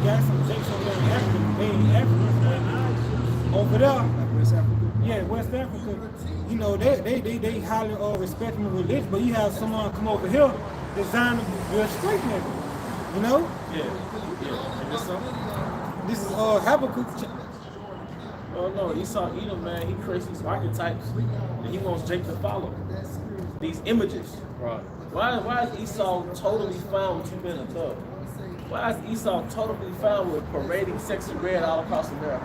Speaker 4: got some jakes over there in Africa, mainly Africans. Over there,
Speaker 3: Like West Africa.
Speaker 4: yeah, West Africa, you know, they highly respect my religion, but you have someone come over here designed to be a straight nigga, you know?
Speaker 1: Yeah. And this something?
Speaker 4: This is Habakkuk
Speaker 1: Oh no, Esau Edom, man, he creates these archetypes and he wants Jake to follow. These images.
Speaker 2: Right.
Speaker 1: Why is Esau totally fine with you being a thug? Why is Esau totally fine with parading sexy red all across America?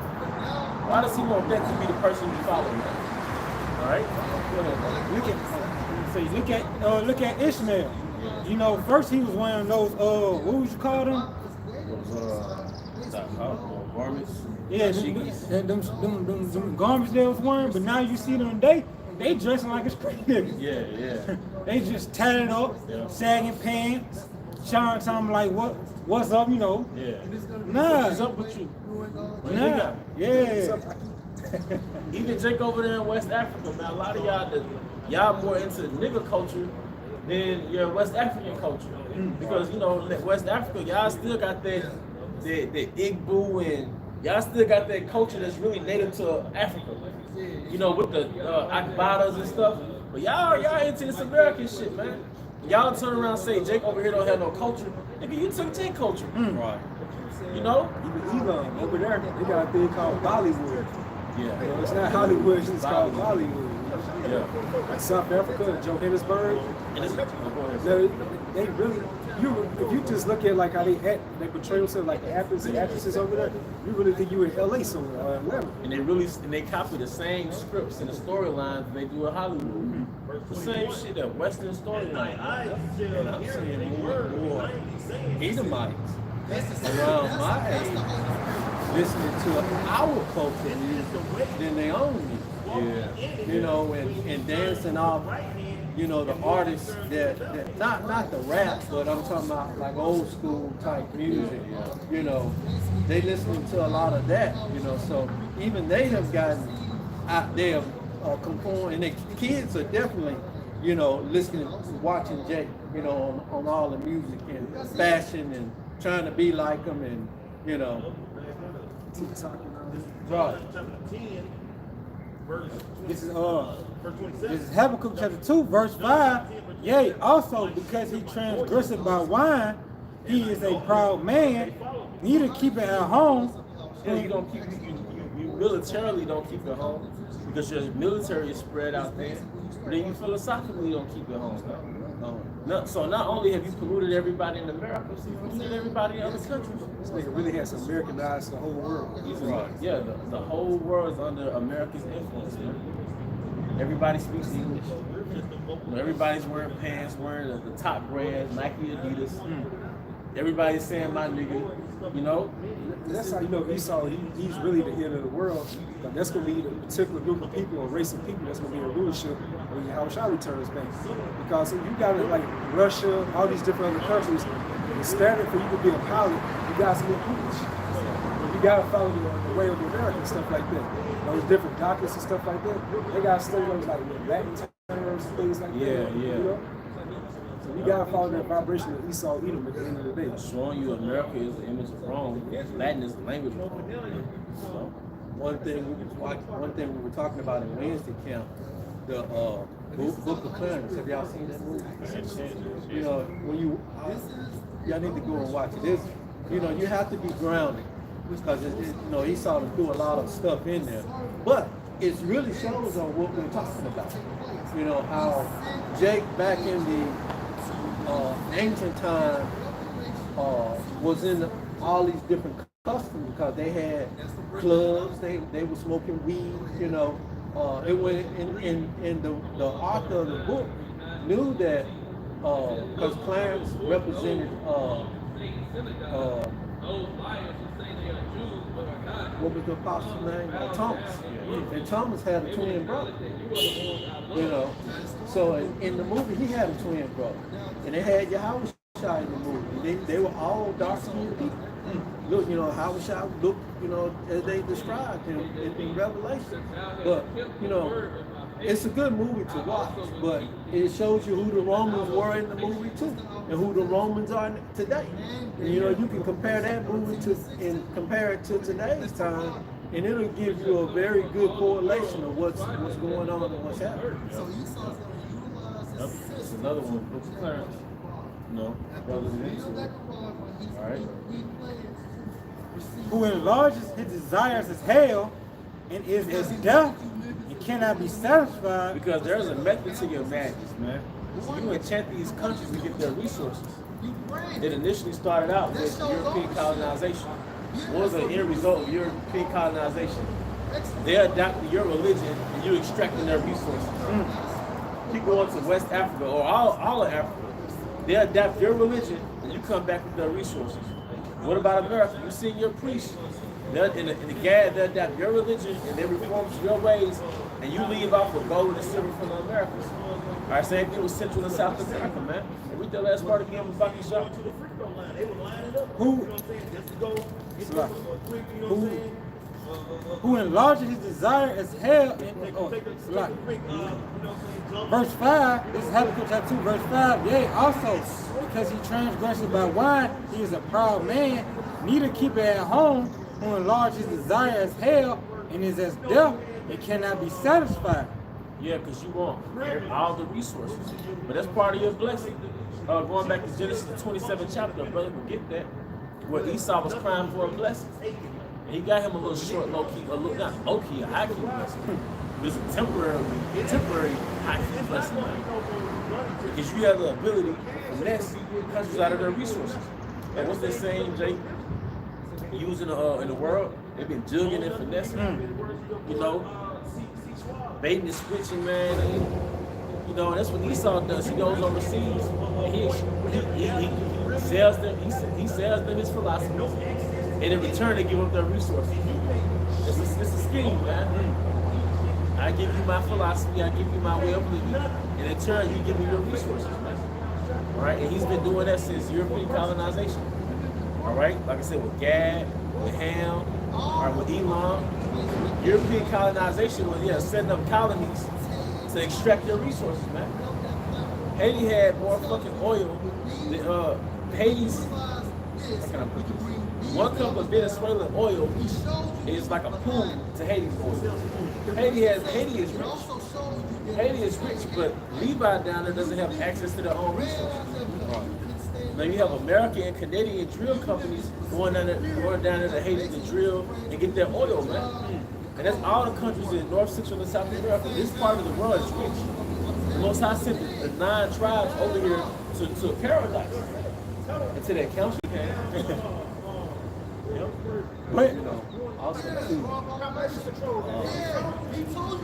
Speaker 1: Why does he want that to be the person you follow, man? Alright?
Speaker 4: Look at Ishmael. You know, first he was wearing those what would you call them?
Speaker 1: Garments.
Speaker 4: Yeah,
Speaker 1: Shiggies.
Speaker 4: them garments they was wearing, but now you see them they dressing like a street nigga.
Speaker 1: Yeah.
Speaker 4: They just tatted up, sagging pants, showing something like what's up, you know.
Speaker 1: Yeah.
Speaker 4: Nah.
Speaker 1: What's up with you?
Speaker 4: Nah. Yeah.
Speaker 1: Even Jake over there in West Africa, man, a lot of y'all more into nigga culture than your West African culture. Because, you know, West Africa, y'all still got that Igbo and y'all still got that culture that's really native to Africa. You know, with the Akbadas and stuff. But y'all into this American shit, man. Y'all turn around and say Jake over here don't have no culture. Nigga, you took Jake culture.
Speaker 2: Right.
Speaker 1: You know?
Speaker 3: Even Elon over there, they got a thing called Bollywood.
Speaker 1: Yeah.
Speaker 3: You know, it's not Hollywood, it's called Bollywood.
Speaker 1: Yeah.
Speaker 3: Like South Africa, Johannesburg. They really, if you just look at like how they portray themselves like the actors and actresses over there, you really think you in LA somewhere or Atlanta.
Speaker 1: And they copy the same scripts and the storylines they do in Hollywood. The same shit, that Western storyline.
Speaker 2: And I'm seeing more and more Edomites around my age listening to our culture music than they own music.
Speaker 1: Yeah.
Speaker 2: You know, and dancing off, you know, the artists that not the rap, but I'm talking about like old school type music. You know, they listening to a lot of that. You know, so even they have gotten out there conform, and the kids are definitely, you know, listening, watching Jake, you know, on all the music and fashion and trying to be like them, and you know. Right.
Speaker 4: This is Habakkuk chapter 2, verse 5. Yea, also because he transgressed by wine, he is a proud man, neither keep it at home.
Speaker 1: Yeah, you militarily don't keep it home because your military is spread out there. But then you philosophically don't keep it home. So not only have you polluted everybody in America, you polluted everybody in other countries.
Speaker 3: This nigga really has Americanized the whole world.
Speaker 1: Yeah, the whole world is under America's influence, man. Everybody speaks English. You know, everybody's wearing pants, wearing the top brands, Nike, Adidas. Everybody's saying my nigga, you know?
Speaker 3: That's how you know Esau, he's really the end of the world. But that's going to be the particular group of people or race of people that's going to be in rulership when Yahushua returns back. Because you got it like Russia, all these different other countries, the standard for you to be a pilot, you got to speak English. You got to follow the way of the American stuff like that. Those different documents and stuff like that, they got to study those like Latin terms and things like that.
Speaker 1: Yeah.
Speaker 3: You know? So you got to follow that vibration of Esau Edom at the end of the day.
Speaker 1: Showing you America is the image of Rome. Latin is the language of Rome. So,
Speaker 2: One thing we were talking about in Wednesday camp, the Book of Clarence. Have y'all seen that movie? You know, when y'all need to go and watch it. You know, you have to be grounded because you know Esau do a lot of stuff in there, but it really shows on what we're talking about. You know how Jake back in the ancient time was in all these different customs because they had clubs, they were smoking weed, you know. It went in the author of the book knew that because Clarence represented what was the apostle's name? Thomas. And Thomas had a twin brother. You know. So in the movie he had a twin brother. And they had Yahushua in the movie. They were all dark-skinned people. Look, you know, Yahushua looked, you know, as they described him in Revelation. But, you know, it's a good movie to watch, but it shows you who the Romans were in the movie too, and who the Romans are today. And, you know, you can compare that movie and compare it to today's time, and it'll give you a very good correlation of what's going on and what's happening.
Speaker 1: Yep. It's another one, Book of Clarence. You know, brothers into it. All right.
Speaker 4: Who enlarges his desires as hell, and is as deaf and cannot be satisfied.
Speaker 1: Because there's a method to your madness, man. You enchant these countries to get their resources. It initially started out with European colonization. What was the end result of European colonization? They adopted your religion and you extracting their resources. Keep going to West Africa or all of Africa. They adapt your religion and you come back with their resources. What about America? You see your priests. In the GAD, they adapt your religion and they reform to your ways, and you leave out with gold and silver from the Americans. All right, same thing with Central and South America, man. Read the last part again with Bucky Shop.
Speaker 4: Who enlarges his desire as hell. Verse 5, this is Habakkuk chapter 2, verse 5. Yea, also, because he transgresses by wine, he is a proud man, neither keep it at home, who enlarges his desire as hell, and is as deaf, and cannot be satisfied.
Speaker 1: Yeah, because you want all the resources. But that's part of your blessing. Going back to Genesis the 27th chapter, brother, forget that. Where Esau was crying for a blessing. And he got him a little short, low-key, not low-key, a high-key blessing. It was a temporary high-key blessing. Because you have the ability to finesse countries out of their resources. And what's that saying, Jake? Using in the world, they've been jugging and finessing. You know, baiting and switching, man. And, you know, that's what Esau does. He goes overseas and he sells them. He sells them his philosophy, and in return they give up their resources. It's a scheme, man. I give you my philosophy, I give you my way of living, and in turn you give me your resources, man. All right, and he's been doing that since European colonization. All right, like I said, with Gad, with Ham, or with Elam. European colonization was setting up colonies to extract their resources, man. Haiti had more fucking oil than Haiti's. How can I put this? 1 cup of Venezuelan oil is like a pool to Haiti's oil. Haiti is rich. Haiti is rich, but Levi down there doesn't have access to their own resources. Now you have American and Canadian drill companies going down there to Haiti to drill and get their oil, man. And that's all the countries in North, Central, and South America. This part of the world is rich. The Most High sent the 9 tribes over here to a paradise. And to that country came.
Speaker 2: But, you know, also too,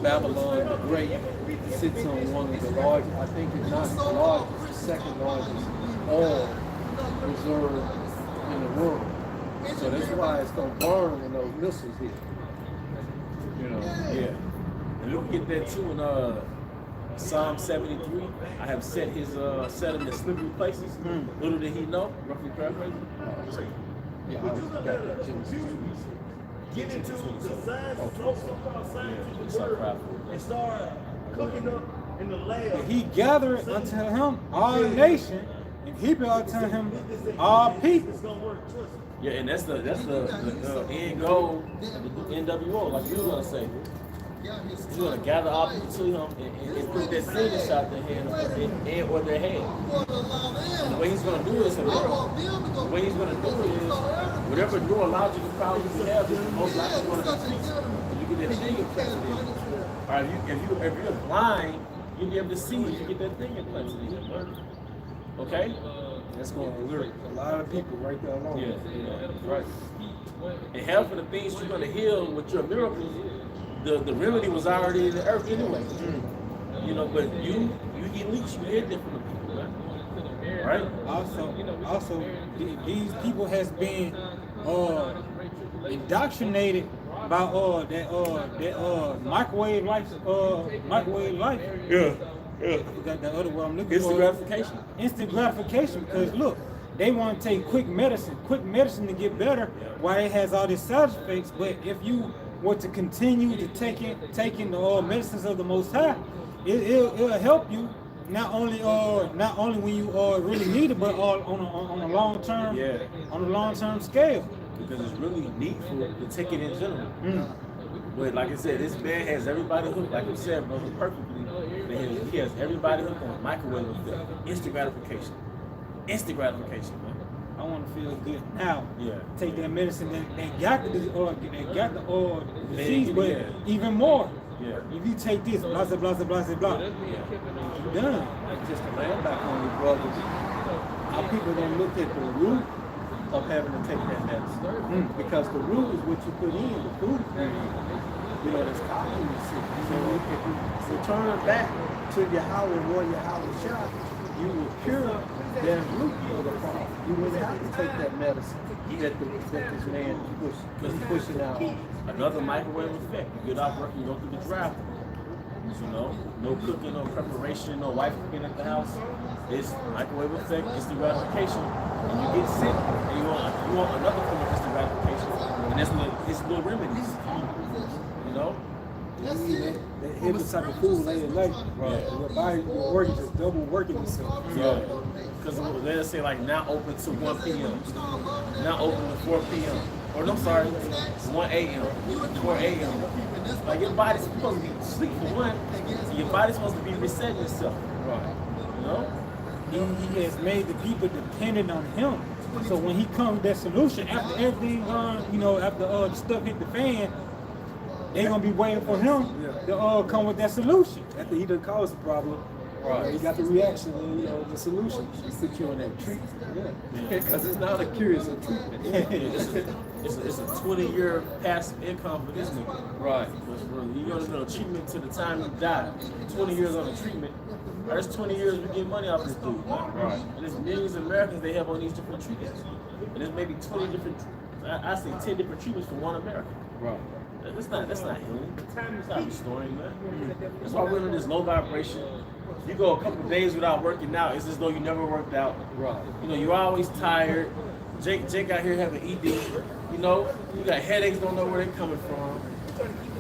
Speaker 2: Babylon the Great sits on one of the largest, I think it's not the largest, the second largest oil reserve in the world. So that's why it's going to burn when those missiles hit. You know.
Speaker 1: Yeah. And you can get that too in Psalm 73. I have set set him in slippery places. Little did he know, roughly paraphrasing.
Speaker 2: Yeah, I was got that
Speaker 5: Get into the signs and and start cooking up in the lab.
Speaker 4: And he gathered unto him all nations, and he brought unto him all people.
Speaker 1: Yeah, and that's the end goal of the NWO, like you were gonna say. He's gonna gather all people to him and put that single shot in their hand and or their head. And the way he's gonna do it is a miracle. The way he's gonna do it is whatever neurological problems you have is most likely gonna be fixed. If you get that thing implanted in you. Or if you're blind, you'll be able to see if you get that thing implanted in you. Okay?
Speaker 3: That's going to lyric a lot of people right there alone.
Speaker 1: Yeah, right. And half of the things you're gonna heal with your miracles, the remedy was already in the earth anyway. You know, but you elites, you hear different people, man. Right?
Speaker 4: Also, these people has been indoctrinated by that microwave life.
Speaker 1: Yeah.
Speaker 4: The other word I'm looking
Speaker 1: Instant
Speaker 4: for.
Speaker 1: gratification.
Speaker 4: Instant gratification, because look, they want to take quick medicine to get better, while it has all these side effects. But if you were to continue to taking the medicines of the Most High, it'll help you not only when you really need it, but on a long term scale.
Speaker 1: Because it's really needful to take it in general. But like I said, this man has everybody hooked, like you said, brother, perfectly. He has everybody hooked on microwave effect. Instant gratification, man.
Speaker 4: I want to feel good now.
Speaker 1: Yeah.
Speaker 4: Take that medicine. They got the disease, but
Speaker 1: Yeah.
Speaker 4: even more.
Speaker 1: Yeah.
Speaker 4: If you take this, blah blah blah blah blah,
Speaker 1: Yeah.
Speaker 4: you're done.
Speaker 2: And just to land back on you, brothers, our people don't look at the root of having to take that medicine. Because the root is what you put in, the food. You know, that's causing you sick. So if you return back to Yahweh, Lord Yahweh Shah, you will cure that root of the problem. You wouldn't have to take that medicine that this man is pushing out.
Speaker 1: Another microwave effect. You get off work, you go through the drive. You know, no cooking, no preparation, no wife cooking at the house. It's microwave effect, instant gratification, and you get sick, and you want another form of instant gratification, and it's little remedies. You know.
Speaker 3: That heavy type of food late at night.
Speaker 1: Right.
Speaker 3: Your body, your organs is double working itself.
Speaker 1: Yeah. Because they'll say like now open to 1 p.m. Now open to 4 p.m. Or no, sorry, 1 a.m. 4 a.m. Like your body's supposed to be asleep for one, and your body's supposed to be resetting itself. Right. You know?
Speaker 4: He has made the people dependent on him. So when he comes with that solution, after everything, after the stuff hit the fan, they're gonna be waiting for him to come with that solution.
Speaker 3: After he done caused the problem,
Speaker 1: Right.
Speaker 3: he got the reaction and the solution.
Speaker 2: He put you on that treatment. Because it's not a cure, it's a treatment.
Speaker 1: It's a 20-year passive income for this nigga.
Speaker 2: Right.
Speaker 1: You're gonna go treatment to the time you die. 20 years on the treatment. That's 20 years we get money off this dude. Right. And there's millions of Americans they have on these different treatments. And there's maybe 20 different, I say 10 different treatments for one American.
Speaker 2: Right.
Speaker 1: That's not healing. It's not restoring, man. That's why we're in this low vibration. You go a couple of days without working out, it's as though you never worked out.
Speaker 2: Right.
Speaker 1: You know, you're always tired. Jake out here having ED. You know, you got headaches, don't know where they're coming from.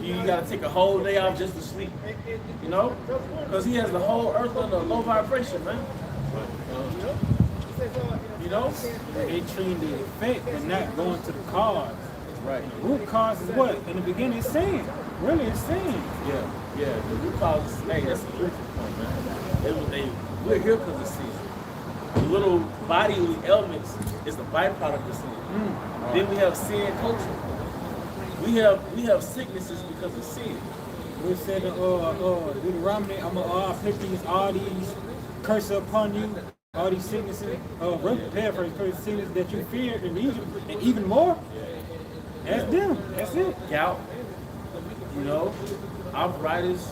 Speaker 1: You got to take a whole day off just to sleep. You know, because he has the whole earth under low vibration, man. You know,
Speaker 4: They treating the effect but not going to the cause.
Speaker 1: right?
Speaker 4: Root cause is what? In the beginning, it's sin. Really, it's sin.
Speaker 1: Yeah. The root cause is, hey, that's a beautiful point, man. We're here because of sin. The little bodily elements is the byproduct of sin. Then we have sin culture. We have sicknesses because of sin.
Speaker 4: We said Deuteronomy, I'll put all these curses upon you, all these sicknesses, paraphrase, curse sicknesses that you fear in Egypt, and even more. That's them. That's it.
Speaker 1: Gout, you know, arthritis.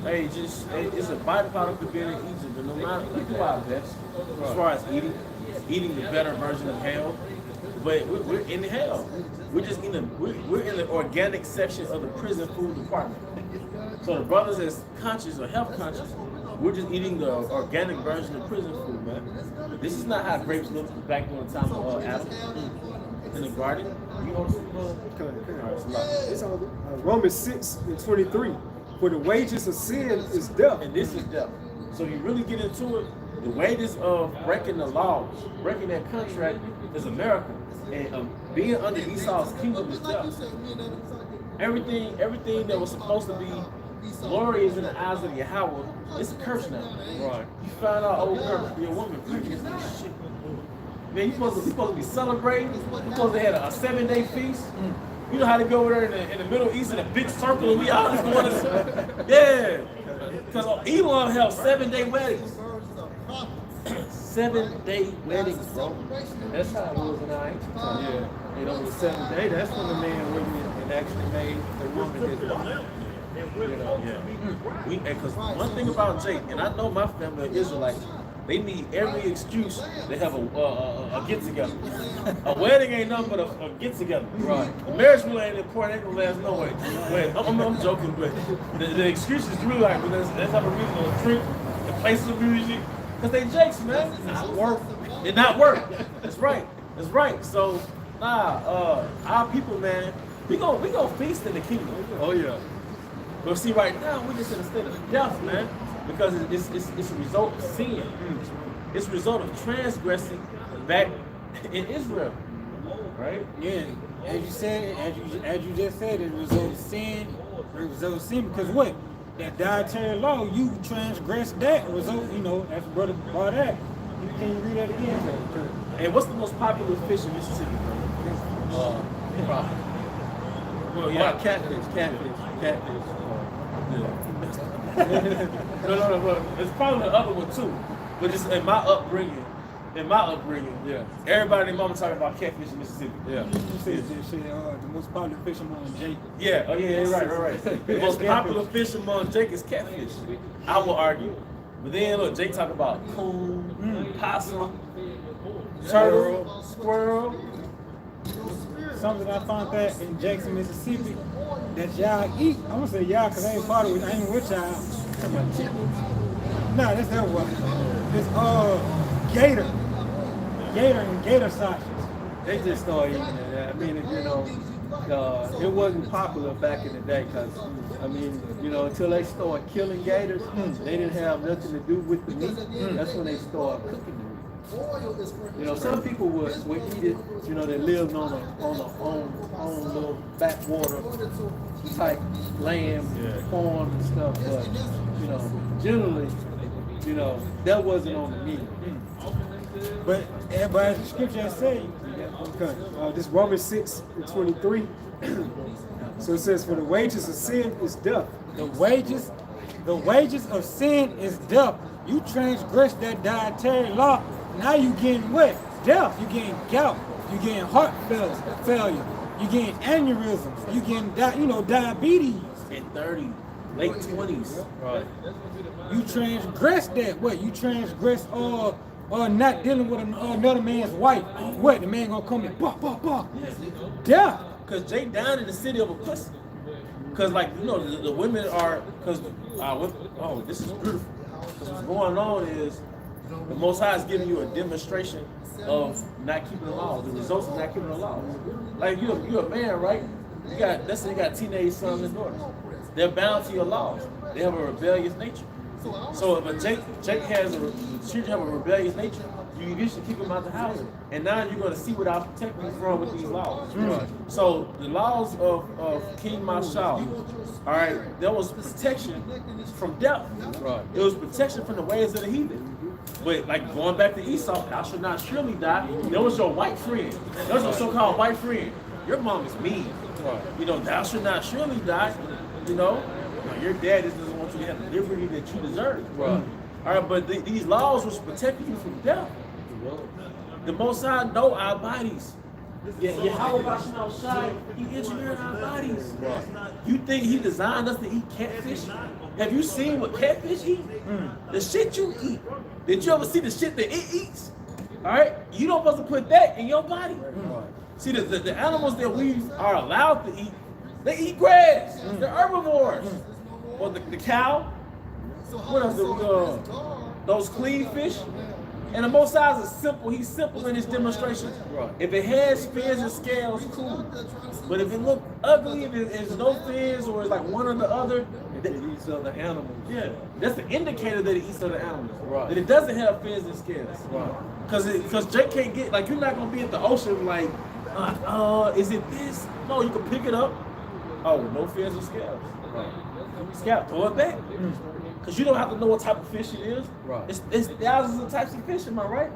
Speaker 1: Hey, it's a byproduct of being in Egypt. And no matter, we do our best as far as eating the better version of hell. But we're in hell. We're just we're in the organic section of the prison food department. So the brothers that's conscious or health conscious, we're just eating the organic version of prison food, man. This is not how grapes looked back in the time of Adam in the garden. You know,
Speaker 3: It's on Romans 6:23. For the wages of sin is death.
Speaker 1: and this is death. So you really get into it, the wages of breaking the laws, breaking that contract is America. And being under Esau's kingdom is death. Everything that was supposed to be glorious in the eyes of Yahweh, it's a curse now. Right. You find out old girl to be a woman. Shit. Man, you supposed to be celebrating. You supposed to have a 7-day feast. You know how to go over there in the Middle East in a big circle and we all just going to, yeah. Because Elon have 7-day weddings. 7-day weddings, bro.
Speaker 2: That's how it was in our ancient time. Yeah. And on the 7th day, that's when the man went in and actually made the woman his wife. You know?
Speaker 1: Because one thing about Jake, and I know my family are Israelites, they need every excuse to have a get together. A wedding ain't nothing but a get together.
Speaker 2: Right.
Speaker 1: A marriage really ain't important, ain't gonna last no way. Wait, I'm joking, but the excuse is really like, let's have a reason to drink and play some music. Because they Jakes, man. It's not work. It not work. That's right. That's right. So, our people, man, we gonna feast in the kingdom.
Speaker 2: Oh, yeah.
Speaker 1: But see, right now, we're just in a state of death, man. Because it's a result of sin. It's a result of transgressing back in Israel. Right?
Speaker 4: Yeah. As you said, as you just said, it results sin. It results sin because what? That dietary law, you transgress that result. That's brother brought that. Can you read that again?
Speaker 1: And what's the most popular fish in Mississippi?
Speaker 2: Probably.
Speaker 1: Well, yeah.
Speaker 2: Catfish.
Speaker 1: No. It's probably the other one too. But just in my upbringing,
Speaker 2: Yeah.
Speaker 1: everybody and mama talking about catfish in Mississippi.
Speaker 2: Yeah.
Speaker 4: You said that shit, the most popular fish among Jake.
Speaker 1: Yeah, oh yeah, right. The most popular fish among Jake is catfish. I will argue. But then look, Jake talk about coon, possum, turtle, squirrel.
Speaker 4: Something I found that in Jackson, Mississippi, that y'all eat. I'm gonna say y'all because I ain't part of it. I ain't with y'all. Nah, that's not what. It's gator and gator sausages.
Speaker 2: They just started eating it. I mean, you know, it wasn't popular back in the day because, I mean, you know, until they started killing gators, they didn't have nothing to do with the meat. That's when they started cooking the meat. You know, some people would eat it, you know, they lived on a little backwater type land, farm and stuff, but, you know, generally, you know, that wasn't on the meat.
Speaker 4: But as the scripture say, okay, this Romans 6:23. So it says, for the wages of sin is death. The wages of sin is death. You transgress that dietary law. Now you getting what? Death. You getting gout. You getting heart failure. You getting aneurysms. You getting diabetes.
Speaker 1: In 30, late 20s.
Speaker 2: Right.
Speaker 4: You transgress that. What? You transgress not dealing with another man's wife. What? The man gonna come and bah. Death.
Speaker 1: Because Jake down in the city of a pussy. Because, like, you know, the women are, because, this is beautiful. Because what's going on is the Most High is giving you a demonstration of not keeping the laws, the results of not keeping the laws. Like, you're a man, right? Let's say you got teenage sons and daughters. They're bound to your laws. They have a rebellious nature. So if Jake has children have a rebellious nature, you used to keep them out the house, and now you're going to see what I'll protect you from with these laws. Right. So the laws of King Marshall, all right, there was protection from death.
Speaker 2: Right.
Speaker 1: It was protection from the ways of the heathen. But like going back to Esau, thou shalt not surely die. There was your white friend. There was your so-called white friend. Your mom is mean.
Speaker 2: Right.
Speaker 1: You know, thou shalt not surely die. You know, your dad doesn't want you to have the liberty that you deserve.
Speaker 2: Right.
Speaker 1: All right, but these laws was protecting you from death. The Most High know our bodies. Yahweh Shai, he engineered our bodies. Right. You think he designed us to eat catfish? Have you seen what catfish eat? The shit you eat. Did you ever see the shit that it eats? All right, you don't supposed to put that in your body. See, the animals that we are allowed to eat, they eat grass. They're herbivores. Or the cow. What else? Those clean fish. And the Most High is simple. He's simple in his demonstration. Right. If it has fins and scales, cool. But if it look ugly, if there's no fins or it's like one or the other,
Speaker 2: it eats other animals.
Speaker 1: Yeah, that's the indicator that it eats other animals.
Speaker 2: Right.
Speaker 1: That it doesn't have fins and scales.
Speaker 2: Right.
Speaker 1: Because Jake can't get, like, you're not gonna be at the ocean like, is it this? No, you can pick it up. Oh, no fins or scales. Right. Scalp, throw it back. Because you don't have to know what type of fish it is. Right. It's thousands of types of fish, am I right?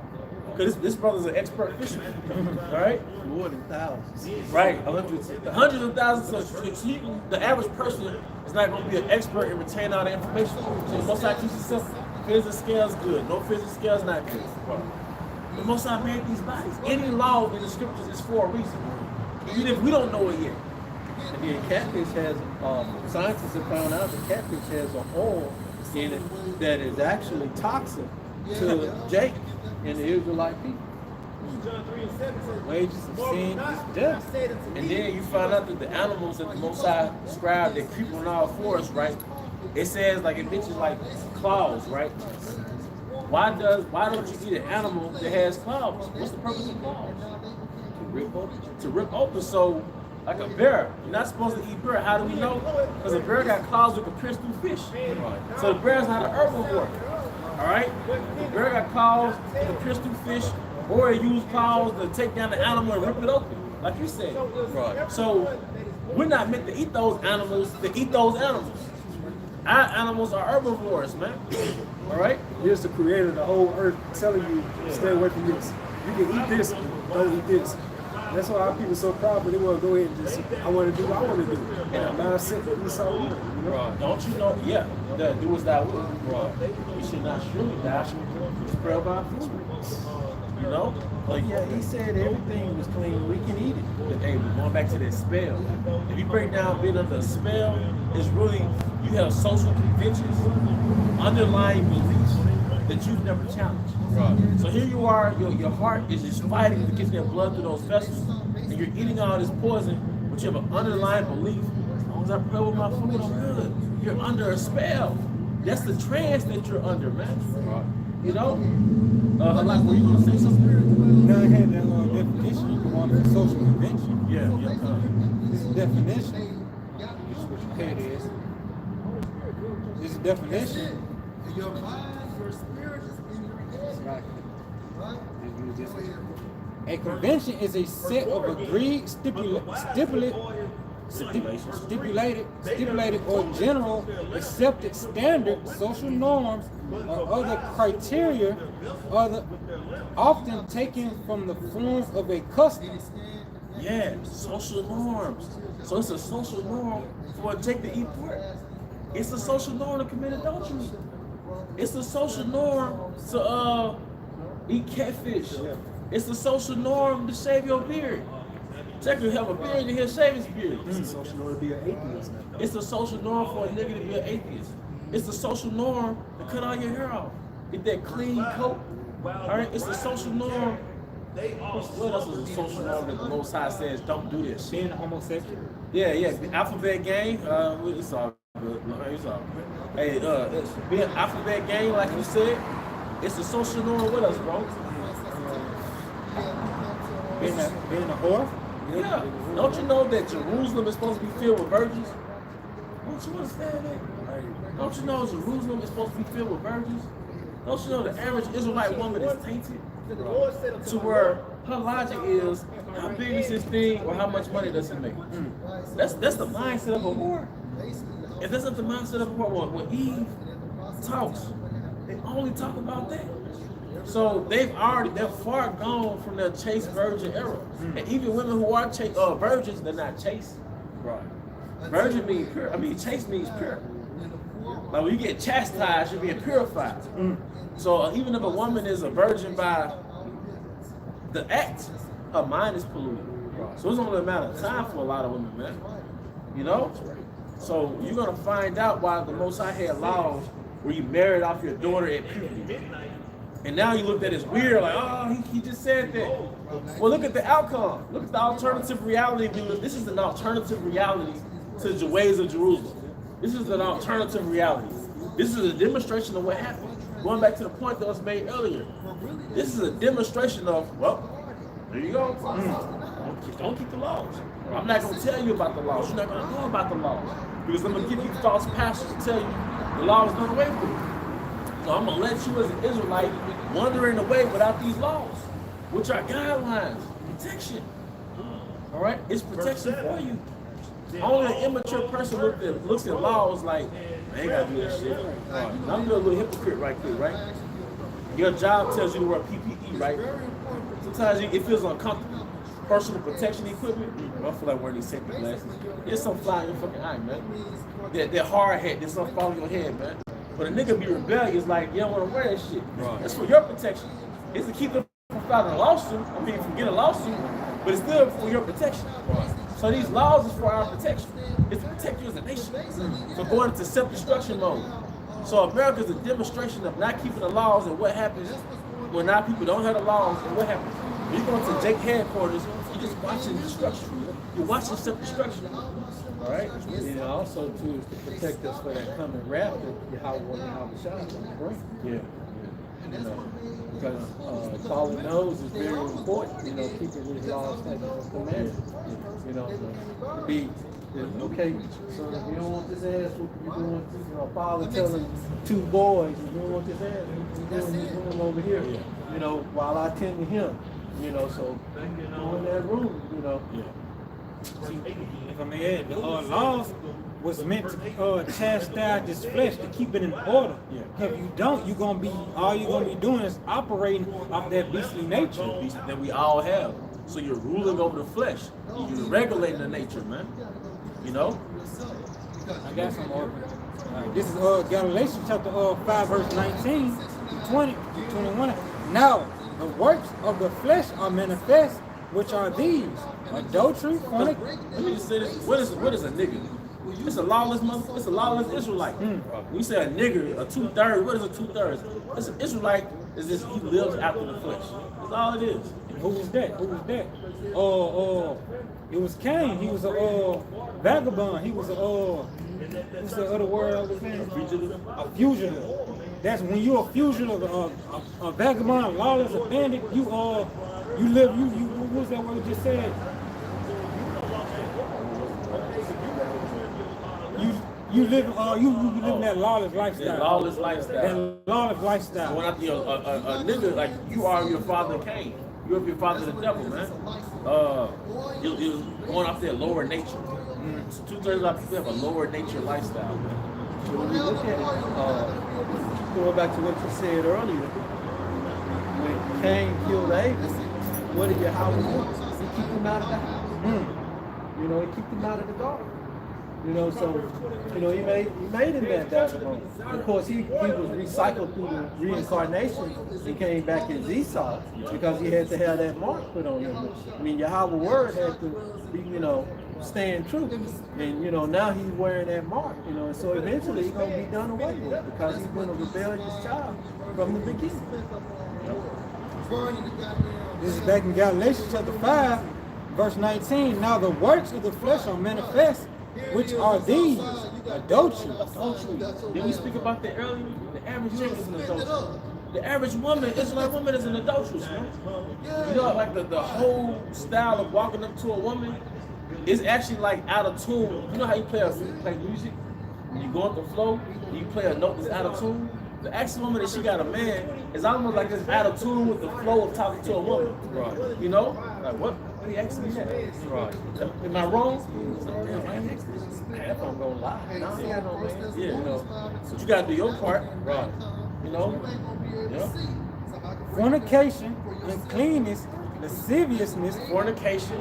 Speaker 1: Because this brother's an expert fisherman. All right?
Speaker 2: More than thousands.
Speaker 1: Right. Hundreds of thousands. So the average person is not going to be an expert in retaining all the information. So the Most High keeps it simple. Fins and scales, good. No fins and scales, not good. Right. The Most High made these bodies. Any law in the scriptures is for a reason. Even if we don't know it yet.
Speaker 2: And then catfish has, scientists have found out that catfish has an oil in it that is actually toxic to Jake and the Israelite people.
Speaker 4: Wages of sin is death.
Speaker 1: And then you find out that the animals that the Most High described that creep on all fours, right? It says, like, it mentions like claws, right? Why don't you eat an animal that has claws? What's the purpose of claws? To rip open. So, like a bear, you're not supposed to eat bear. How do we know? Because a bear got claws that can pierce through fish. Right. So the bear's not an herbivore. All right? The bear got claws that can pierce through fish, or it use claws to take down the animal and rip it open, like you said. Right. So we're not meant to eat those animals Our animals are herbivores, man. All right?
Speaker 3: Here's the creator of the whole earth telling you, stay away from this. you can eat this, don't eat this. That's why our people are so proud, but they want to go ahead and just, I want to do what I want to do. And I'm not set to be so, you know?
Speaker 1: Right. Don't you know? Yeah, that do as thou wilt. Right. You should not surely die. Spread by food. You know? Like,
Speaker 2: Yeah, he said everything was clean. We can eat it.
Speaker 1: hey, we're going back to that spell. If you break down being under a spell, it's really, you have social conventions, underlying beliefs that you've never challenged. Right. So here you are, your heart is just fighting to get that blood through those vessels, and you're eating all this poison, but you have an underlying belief, as long as I pray with my food, I'm good. You're under a spell. That's the trance that you're under, man. Right. You know? Like, were you going to say something?
Speaker 4: Now I had that definition. You can want a social convention.
Speaker 1: Yeah.
Speaker 4: This is definition. This is what your head is. This is definition.
Speaker 5: Your mind, your spirit is in your head. Right?
Speaker 4: A convention is a set of agreed, stipulated or general accepted standard social norms or other criteria, often taken from the forms of a custom.
Speaker 1: Yeah, social norms. So it's a social norm for a Jake to eat pork. It's a social norm to commit adultery. It's a social norm to eat catfish. It's a social norm to shave your beard. Jake will have a beard and he'll shave his beard.
Speaker 3: It's a social norm to be an atheist now.
Speaker 1: It's a social norm for a nigga to be an atheist. It's a social norm to cut all your hair off. Get that clean coat. Alright, it's a social norm. What else is a social norm that the Most High says don't do this?
Speaker 4: Being homosexual.
Speaker 1: Yeah, the alphabet gang, it's all good. It's all good. Hey, it's being alphabet gang, like you said, it's a social norm with us, bro.
Speaker 4: Being a whore.
Speaker 1: Yeah. Don't you know that Jerusalem is supposed to be filled with virgins? Don't you understand that? Don't you know Jerusalem is supposed to be filled with virgins? Don't you know the average Israelite woman is tainted? To where her logic is, how big is this thing or how much money does it make? That's the mindset of a whore. If that's not the mindset of a whore, when Eve talks, they only talk about that. So they're far gone from their chaste virgin era. And even women who are virgins, they're not chaste. Right. Virgin means pure. I mean, chaste means pure. Like when you get chastised, you're being purified. So even if a woman is a virgin by the act, her mind is polluted. So it's only a matter of time for a lot of women, man. You know? So you're gonna find out why the Most High had laws where you married off your daughter at puberty. And now you looked at it as weird, like, oh, he just said that. Well, look at the outcome. Look at the alternative reality. This is an alternative reality to the ways of Jerusalem. This is an alternative reality. This is a demonstration of what happened. Going back to the point that was made earlier. This is a demonstration of, well, there you go. Don't keep the laws. I'm not going to tell you about the laws. You're not going to know about the laws. Because I'm going to give you false pastors to tell you the law is done away with. So I'm going to let you as an Israelite wandering away without these laws, which are guidelines, protection. All right? It's protection for you. Only an immature person looks at laws like, I ain't got to do that shit. I'm a little hypocrite right quick, right? Your job tells you to wear PPE, right? Sometimes it feels uncomfortable. Personal protection equipment, I don't feel like wearing these safety glasses. There's some fly in your fucking eye, man. That hard hat, there's some fall in your head, man. But a nigga be rebellious, like, you don't want to wear that shit. Right. That's for your protection. It's to keep them from filing a lawsuit, from getting a lawsuit, but it's still for your protection. Right. So these laws is for our protection. It's to protect you as a nation. So going into self-destruction mode. So America is a demonstration of not keeping the laws and what happens when our people don't have the laws and what happens. When you go to Jake headquarters, you're just watching destruction. You're watching self-destruction. All right?
Speaker 2: And also to protect us for that coming wrath that Yahweh Shah will bring.
Speaker 1: Yeah.
Speaker 2: You know, because following those is very important, you know, keeping these laws, statutes, and commandments. You know, to be, okay, so if you don't want this ass, you don't want this, father telling two boys, you don't want this ass, you're doing him over here, you know, while I tend to him, you know, so go in that room, you know.
Speaker 4: If I may add, the laws was meant to chastise this flesh to keep it in order.
Speaker 1: Yeah.
Speaker 4: If you don't, all you're gonna be doing is operating off that beastly nature.
Speaker 1: That we all have. So you're ruling over the flesh. You're regulating the nature, man. You know?
Speaker 4: I got some more. This is Galatians chapter 5, verse 19 to 20 to 21. Now, the works of the flesh are manifest, which are these: adultery, fornication.
Speaker 1: Let me just say this. What is a nigga? It's a lawless mother. It's a lawless Israelite. When you say a nigga, a 2/3, what is a 2/3? It's an Israelite. Is this he lives after the flesh? That's all it is.
Speaker 4: Who was that? It was Cain. He was a vagabond. He was what's the other word I was saying? A fugitive. That's when you're a fugitive, a vagabond, a lawless, a bandit. You live. What was that word you just said? You live that lawless lifestyle.
Speaker 1: Yeah, lawless lifestyle.
Speaker 4: That lawless lifestyle.
Speaker 1: Going after a nigga like you are your father Cain. You're your father the devil, man. You're going off their lower nature. So 2/3 of people have a lower nature lifestyle, man.
Speaker 2: So when you look at it, going back to what you said earlier, when Cain killed Abel, what did Yahweh do? He kicked him out of the house. You know, he kicked him out of the garden. You know, so he made him that vagabond. Of course, he was recycled through the reincarnation. He came back as Esau because he had to have that mark put on him. I mean, Yahweh's word had to be, stand true. And now he's wearing that mark. And so eventually he's gonna be done away with because he's been a rebellious child from the beginning.
Speaker 4: This is back in Galatians chapter 5, verse 19. Now the works of the flesh are manifest, which are these: adultery.
Speaker 1: Did we speak about that earlier? The average chick is an adulteress. The average woman, Israelite woman, is an adulteress, man. Like the whole style of walking up to a woman is actually like out of tune. You know how you play music? When you go up the flow, and you play a note that's out of tune? The actual woman that she got a man is almost like it's out of tune with the flow of talking to a woman. Right. Like what? What are you asking me that? Right. Am I wrong? If I'm gonna lie. Yeah, But you gotta do your part. Right. Yeah.
Speaker 4: Fornication, uncleanness, lasciviousness,
Speaker 1: Fornication,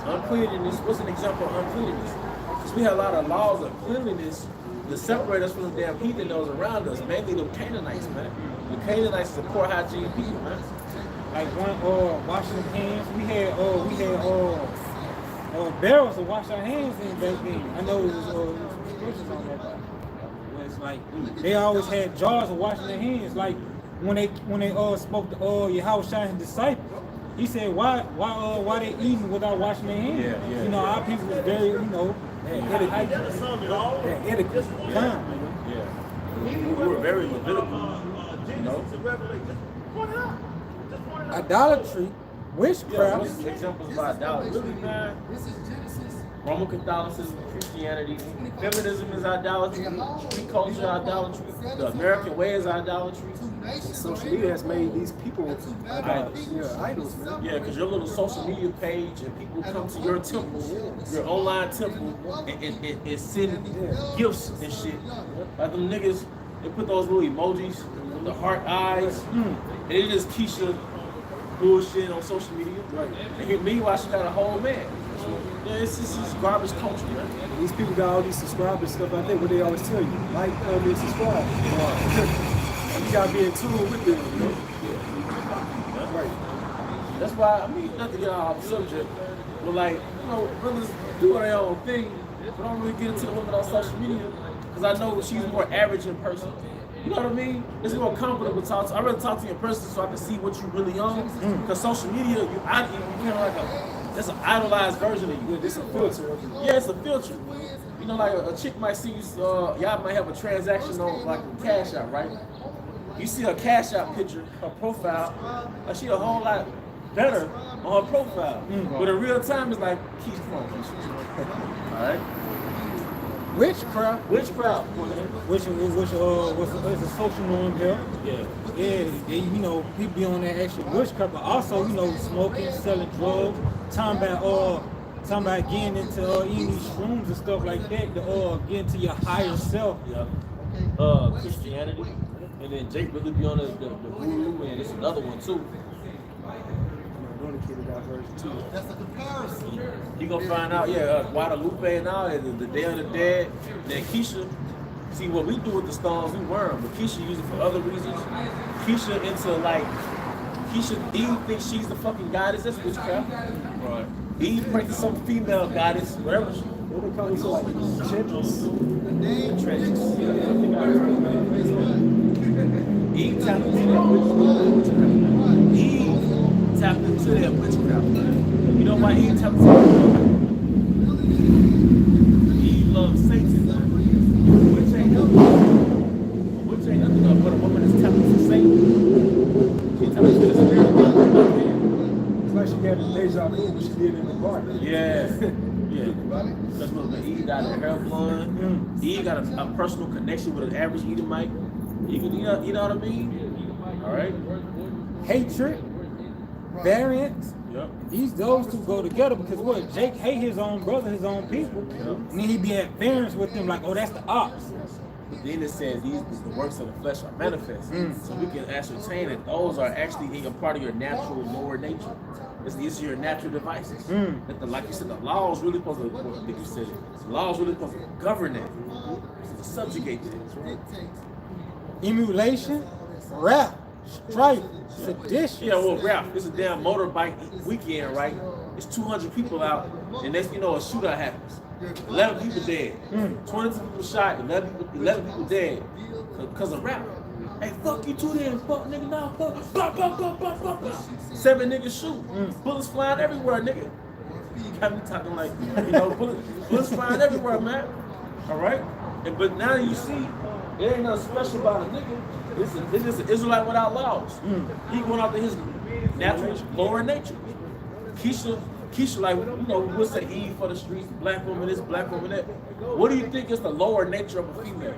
Speaker 1: uncleanness. What's an example of uncleanness? Because we have a lot of laws of cleanliness to separate us from the damn heathen those around us, mainly the Canaanites, man. The Canaanites is a poor hygiene people, man.
Speaker 4: like washing hands. We had barrels to wash our hands in back then. I know it was scriptures on that. It's like they always had jars of washing their hands. Like when they spoke to Yahweh Shai and disciples, he said, why they eating without washing their hands?
Speaker 1: Yeah.
Speaker 4: Our people was very, etiquette.
Speaker 1: We were very Levitical,
Speaker 4: Idolatry, witchcraft.
Speaker 1: What's examples of idolatry? Really, man? Roman Catholicism, Christianity, feminism is idolatry, street culture idolatry, the American way is idolatry.
Speaker 3: Social media has made these people idols, man.
Speaker 1: Yeah, because your little social media page and people come to your temple, your online temple, and send gifts and shit. Like them niggas, they put those little emojis with the heart eyes, and it just Keisha bullshit on social media. And meanwhile, she got a whole man. Yeah, it's just garbage culture, man.
Speaker 3: These people got all these subscribers and stuff like that. What they always tell you, like, comment, subscribe. And you gotta be in tune with them,
Speaker 1: Right. That's why, not to get off the subject, but brothers do their own thing, but don't really get into the women on social media, because I know she's more average in person. You know what I mean? It's more comfortable to talk to. I'd rather talk to you in person so I can see what you really on. Because social media, you kind of that's an idolized version of you.
Speaker 3: It's a filter.
Speaker 1: Yeah, it's a filter. Like a chick might see you, y'all might have a transaction on like a Cash App, right? You see her Cash App picture, her profile, like she a whole lot better on her profile. But in real time, it's like, Keith, come on, Keith. All right?
Speaker 4: Witchcraft,
Speaker 1: which
Speaker 4: was a social norm there. People be on that extra witchcraft, but also, smoking, selling drugs, talking about talking about getting into eating these shrooms and stuff like that to get into your higher self.
Speaker 1: Yeah. Christianity, and then Jake really be on the voodoo, and it's another one too.
Speaker 5: That's a comparison.
Speaker 1: He gonna find out, Guadalupe and all, the Day of the Dead. Then Keisha, see what we do with the stones, we worm, but Keisha use it for other reasons. Keisha Eve thinks she's the fucking goddess. That's witchcraft. Right. Eve prays to some female goddess, whatever.
Speaker 3: What they call it, like enchantress?
Speaker 1: Eve tapped into that witchcraft. Eve tapped into that witchcraft. You know why Eve tapped into that? Eve loves Satan. Which ain't nothing but a woman that's tapped into Satan. She tapped into the spirit of God.
Speaker 3: It's like she got a deja vu when she did in the garden.
Speaker 1: Yeah. That's what Eve got her hair blonde. Eve got a personal connection with an average Edomite. You know what I mean? All right.
Speaker 4: Hatred, variance.
Speaker 1: Yep.
Speaker 4: Those two go together because what? Jake hate his own brother, his own people, and then he be at variance with them like, oh, that's the ops.
Speaker 1: But then it says the works of the flesh are manifest, so we can ascertain that those are actually a part of your natural lower nature. These are your natural devices. That like you said, the law is really supposed to. I think you said it. The law is really supposed to govern it, to subjugate it.
Speaker 4: Emulation, rap, strife, sedition.
Speaker 1: Yeah, well, rap. It's a damn motorbike weekend, right? It's 200 people out, and next you know a shootout happens. 11 people dead. 22 people shot. 11 people dead because of rap. Hey, fuck you too then, fuck nigga, nah, fuck. Blah, blah, blah, blah, blah, blah. 7 niggas shoot. Bullets flying everywhere, nigga. Got me talking like, bullets flying everywhere, man. All right? But now you see, it ain't nothing special about a nigga. It's just an Israelite without laws. He going out to his natural lower nature. Keisha, like, we'll say Eve for the streets, black woman this, black woman that. What do you think is the lower nature of a female?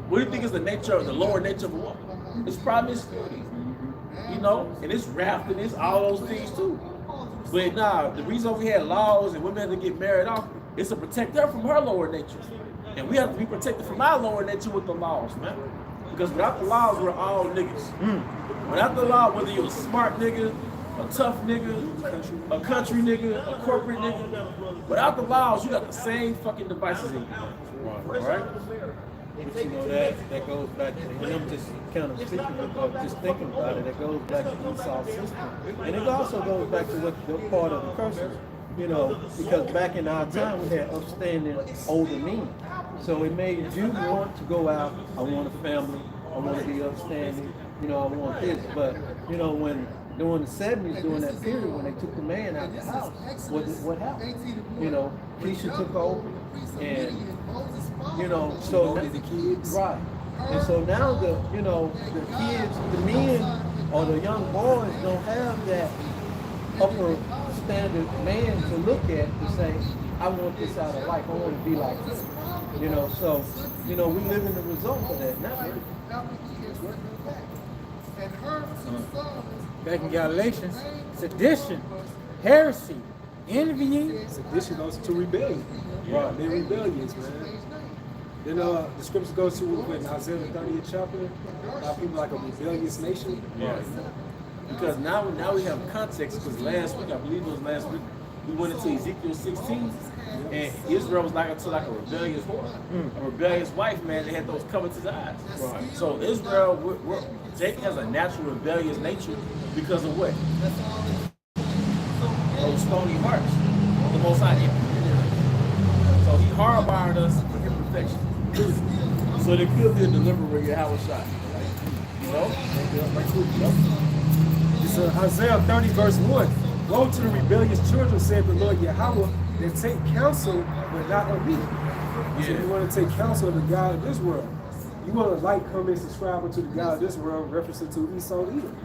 Speaker 1: What do you think is the lower nature of a woman? It's promiscuity, and it's rap and it's all those things too. But nah, the reason we had laws and women had to get married off is to protect her from her lower nature. And we have to be protected from our lower nature with the laws, man. Because without the laws, we're all niggas. Without the law, whether you're a smart nigga, a tough nigga, a country nigga, a corporate nigga, without the laws, you got the same fucking devices in you. Right?
Speaker 2: But that goes back to, and I'm just kind of speaking, just thinking about it, it goes back to Esau's system. And it also goes back to what the part of the curses, because back in our time we had upstanding older men. So it made you want to go out, I want a family, I want to be upstanding, I want this. But, when during the 70s, during that period when they took the man out of the house, what happened? Keisha took over, and so
Speaker 3: the kids,
Speaker 2: right. And so now the kids, the men or the young boys don't have that upper standard man to look at to say, I want this out of life, I want to be like this. So we live in the result of that now.
Speaker 4: Back in Galatians, sedition, heresy, envying.
Speaker 3: Sedition goes to rebellion. Right, they're rebellious, man. Then the scripture goes to in Isaiah the 30th chapter, people like a rebellious nation.
Speaker 1: Yeah. Because now we have context, because last week, I believe it was last week, we went into Ezekiel 16, and Israel was like a rebellious whore, a rebellious wife, man. They had those covetous eyes. Right. So Israel, Jacob has a natural rebellious nature because of what? Those stony hearts. The Most High imperfect. So He hardwired us for imperfection. So there could be a deliverer Yahweh shot.
Speaker 3: It's Isaiah 30 verse 1. Go to the rebellious children, said the Lord Yahweh, that take counsel, but not of me. So you want to take counsel of the God of this world. You want to like, comment, subscribe to the God of this world, referencing to Esau Edom.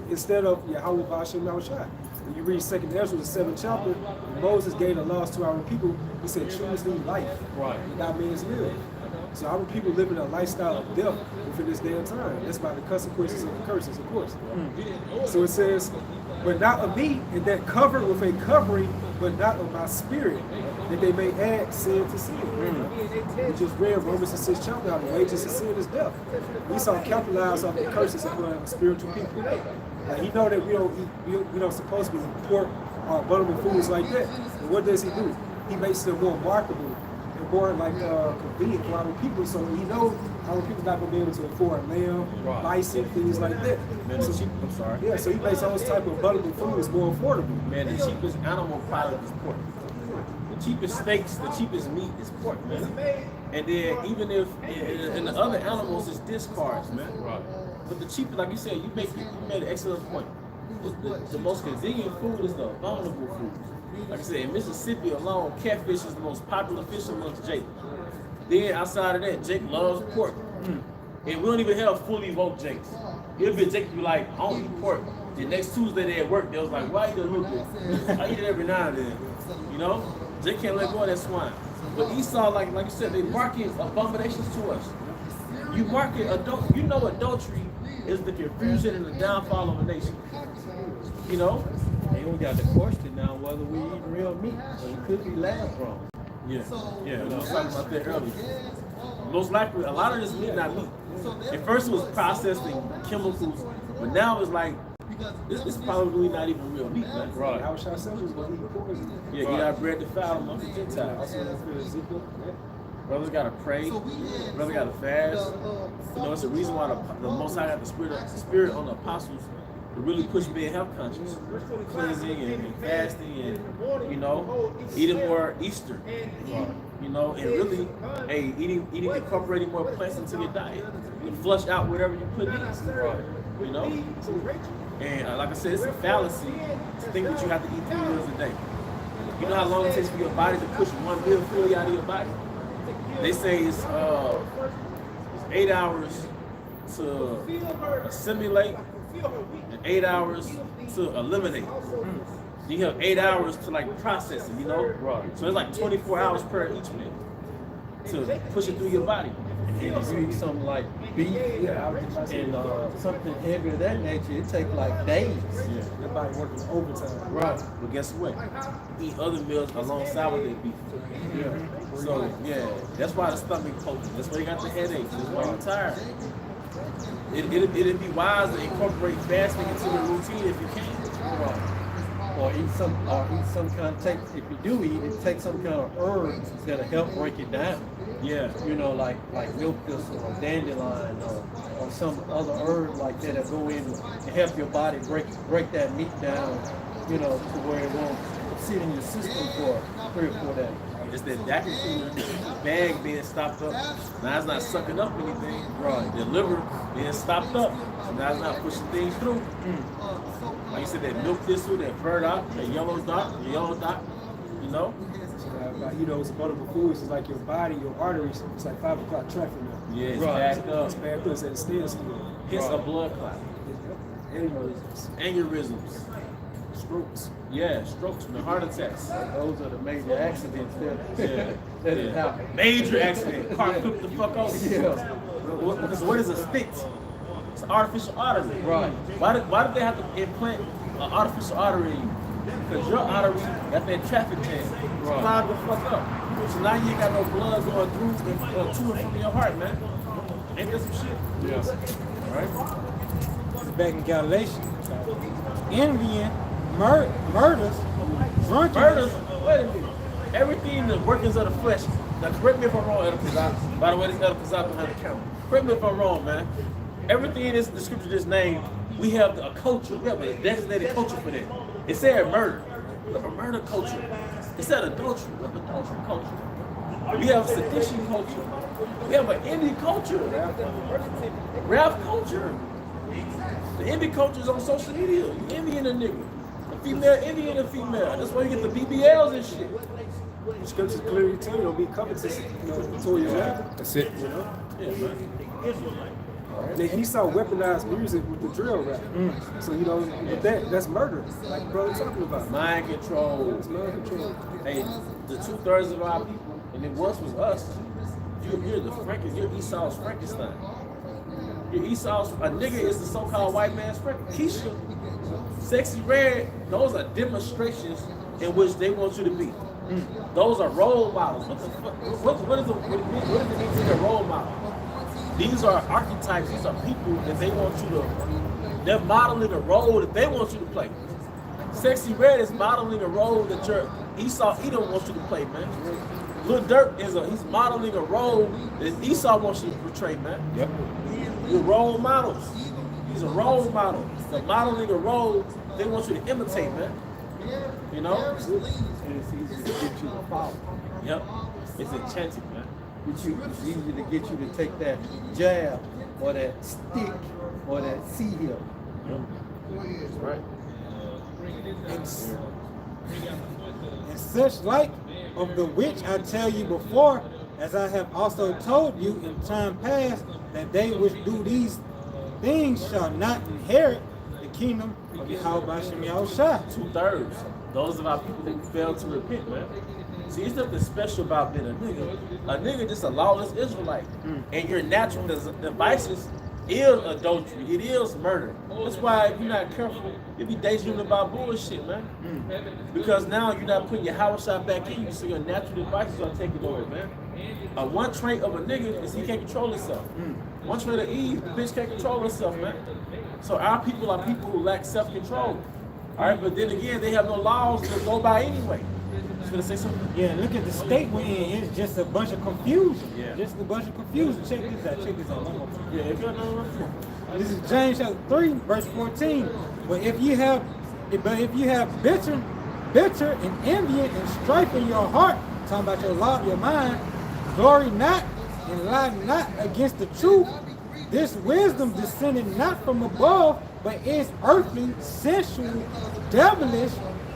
Speaker 3: Instead of Yahweh Ba'ashem Yahushua. When you read 2nd Ezra, the 7th chapter, when Moses gave the laws to our people, he said, choose thee life, without man's will. So our people live in a lifestyle of death for this damn time. That's by the consequences of the curses, of course. So it says, but not of me, and that covered with a covering, but not of my spirit, that they may add sin to sin. We just read Romans the 6th chapter, how the wages of sin is death. Esau capitalized off the curses upon spiritual people. Like, he know that we don't supposed to be pork or abominable foods like that. And what does he do? He makes them more marketable and more like convenient for our people. So he knows our people not gonna be able to afford lamb, bison, things like that.
Speaker 1: Man,
Speaker 3: So
Speaker 1: I'm sorry.
Speaker 3: yeah, so he makes those type of abominable foods more affordable.
Speaker 1: Man, the cheapest animal product is pork. The cheapest steaks, the cheapest meat is pork, man. And then even if in the other animals it's discards, man. Right. But the cheapest, like you said, you made an excellent point. The most convenient food is the abominable food. Like I said, in Mississippi alone, catfish is the most popular fish amongst Jake. Then outside of that, Jake loves pork. And we don't even have fully woke Jakes. It'll be Jake be like, I don't eat pork. The next Tuesday they at work, they was like, why you doing it? I eat it every now and then. You know? Jake can't let go of that swine. But Esau, like you said, they market abominations to us. You market you know adultery is the confusion and the downfall of a nation. You know?
Speaker 2: And we got the question now whether we eat real meat. So it could be lab grown.
Speaker 1: Yeah, we was talking about that earlier. Most likely, a lot of this meat not meat. At first it was processed in chemicals, but now it's like, this is probably not even real meat, man.
Speaker 3: Right. How should I say was going to eat pork?
Speaker 1: Yeah, eat our bread defiled among the Gentiles. Brothers gotta pray. Brothers gotta fast. You know, it's the reason why the Most High got the spirit on the apostles to really push being health conscious, cleansing and fasting, and you know, eating more Easter. You know, and really, hey, eating, incorporating more plants into your diet. You can flush out whatever you put in. You know, and like I said, it's a fallacy to think that you have to eat 3 meals a day. You know how long it takes for your body to push one meal fully out of your body? They say it's 8 hours to assimilate and 8 hours to eliminate. You have 8 hours to like process it, you know? Right. So it's like 24 hours per each meal to push it through your body.
Speaker 2: And if you eat something like beef and something heavy of that nature, it takes like days.
Speaker 1: Yeah.
Speaker 3: Your body working overtime.
Speaker 1: Right. But guess what? Eat other meals alongside with that beef. Yeah. So yeah, that's why the stomach poking. That's why you got the headaches. That's why you're tired. It'd be wise to incorporate fasting into the routine if you can.
Speaker 2: Right. Or eat some kind of if you do eat it, take some kind of herbs that'll help break it down.
Speaker 1: Yeah.
Speaker 2: You know, like milk thistle or dandelion or some other herb like that go in and help your body break that meat down, you know, to where it won't sit in your system for 3 or 4 days.
Speaker 1: It's that vacuum bag being stopped up. Now it's not sucking up anything. Right. The liver being stopped up. So now it's not pushing things through. Like you said, that milk thistle, that burdock, that yellow dot, you know?
Speaker 3: You know, it's abominable foods. It's like your body, your arteries. It's like 5 o'clock traffic now.
Speaker 1: Yeah, it's backed up.
Speaker 3: It's backed up. It's at a standstill.
Speaker 1: It's a blood clot. Aneurysms.
Speaker 3: Strokes.
Speaker 1: Yeah, strokes, man, heart attacks.
Speaker 2: Those are the major accidents that happen.
Speaker 1: Major accident. Car flipped the fuck over.
Speaker 2: Yeah.
Speaker 1: Because what is a stent? It's an artificial artery.
Speaker 2: Right.
Speaker 1: Why did they have to implant an artificial artery in you? Because your artery got that traffic jam. Right. Clogged the fuck up. So now you ain't got no blood going through to and from your heart, man. Ain't that some shit?
Speaker 2: Yeah.
Speaker 1: Right?
Speaker 4: Back in Galatians, envying, murders, drunkenness.
Speaker 1: Murders? Wait a minute. Everything the workings of the flesh. Now correct me if I'm wrong, Elder Kazak. By the way, this Elder Kazak behind the camera. Correct me if I'm wrong, man. Everything in the scripture just named, we have a culture. We have a designated culture for that. It said murder. We have a murder culture. It said adultery. We have an adultery culture. We have a sedition culture. We have an indie culture. Rap culture. The indie culture is on social media. You Indian a nigga. A female Indian a female. That's why you get the BBLs and shit.
Speaker 3: The scriptures clearly tell you don't be covetous, you know, toward your life.
Speaker 2: That's it.
Speaker 3: You know?
Speaker 1: Yeah, man.
Speaker 3: Then Esau weaponized music with the drill rap. So, you know, with that's murder, like the brother talking about.
Speaker 1: Mind control.
Speaker 3: It's mind control.
Speaker 1: Hey, the 2/3 of our people, and it once was us. You're the you're Esau's Frankenstein. Your Esau's, a nigga is the so-called white man's friend. Keisha, Sexy Red, those are demonstrations in which they want you to be. Those are role models. What the fuck? What does it mean to be a role model? These are archetypes. These are people that they want you to. They're modeling a role that they want you to play. Sexy Red is modeling a role that your Esau Edom wants you to play, man. Lil Durk he's modeling a role that Esau wants you to portray, man.
Speaker 2: Yep.
Speaker 1: You're role models. He's a role model. They're modeling a role they want you to imitate, man. You know?
Speaker 2: And it's easy to get you to follow.
Speaker 1: Yep. It's enchanted, man.
Speaker 2: It's easy to get you to take that jab or that stick or that heel.
Speaker 1: Yep. Right.
Speaker 4: And such like of the which I tell you before, as I have also told you in time past, that they which do these things shall not inherit the kingdom of Yahweh Shem Yahushua.
Speaker 1: 2/3. Those of our people that fail to repent, man. See, it's nothing special about being a nigga. A nigga just a lawless Israelite. And your natural devices is adultery. It is murder. That's why if you're not careful, you be daydreaming about bullshit, man. Because now you're not putting your house shot back in you, so your natural devices are taking over, man. One trait of a nigga is he can't control himself. One trait of Eve, the bitch can't control herself, man. So our people are people who lack self-control. All right, but then again, they have no laws to go by anyway. You gonna say something?
Speaker 4: Yeah, look at the state we're in. It's just a bunch of confusion.
Speaker 1: Yeah.
Speaker 4: Just a bunch of confusion. Check this out. Check this out. One more time.
Speaker 1: Yeah, if you're not
Speaker 4: This is James chapter 3, verse 14. But if you have bitter and envy and strife in your heart, talking about your law of your mind, glory not and lie not against the truth. This wisdom descended not from above, but is earthly, sensual, devilish.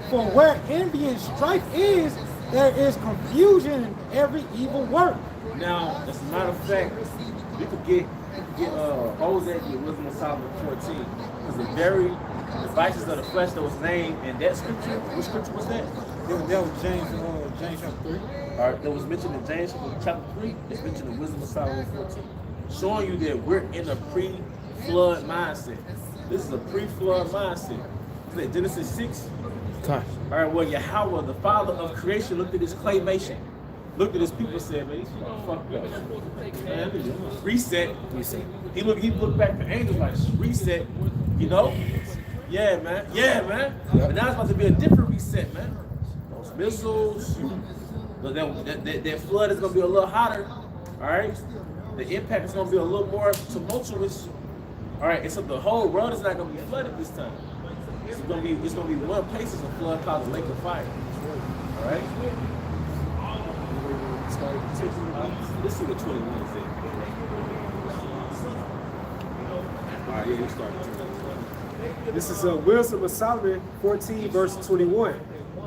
Speaker 4: For where envy and strife is, there is confusion in every evil work.
Speaker 1: Now, as a matter of fact, we could get Jose with Wisdom of Solomon 14. Because the very devices of the flesh that was named in that scripture, what scripture was that?
Speaker 4: That was James chapter 3.
Speaker 1: All right, that was mentioned in James chapter 3. It's mentioned in Wisdom of Solomon 14. Showing you that we're in a pre-flood mindset. This is a pre-flood mindset. Is that Genesis 6? All right, well, Yahweh, the father of creation, looked at his claymation. Looked at his people and said, man, these fucked up. Man, reset. He looked back to angels like, reset, you know? Yeah, man. Yeah, man. But now it's about to be a different reset, man. Those missiles, that flood is going to be a little hotter, all right? The impact is going to be a little more tumultuous, all right? And so the whole world is not going to be flooded this time. It's gonna be one place is a flood called the lake of fire. All right. Let's see what 21 is. All right, yeah, we started.
Speaker 3: This is Wisdom of Solomon 14, verse 21.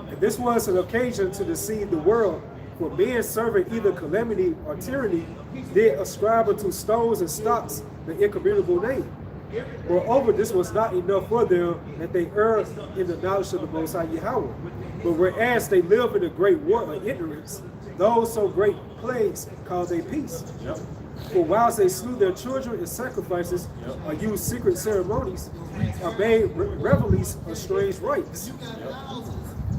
Speaker 3: And this was an occasion to deceive the world, for men serving either calamity or tyranny did ascribe unto stones and stocks the incommunicable name. Moreover, this was not enough for them that they erred in the knowledge of the Most High Yahweh. But whereas they live in a great war of ignorance, those so great plagues caused a peace. For whilst they slew their children in sacrifices, or used secret ceremonies, or made revelries of strange rites.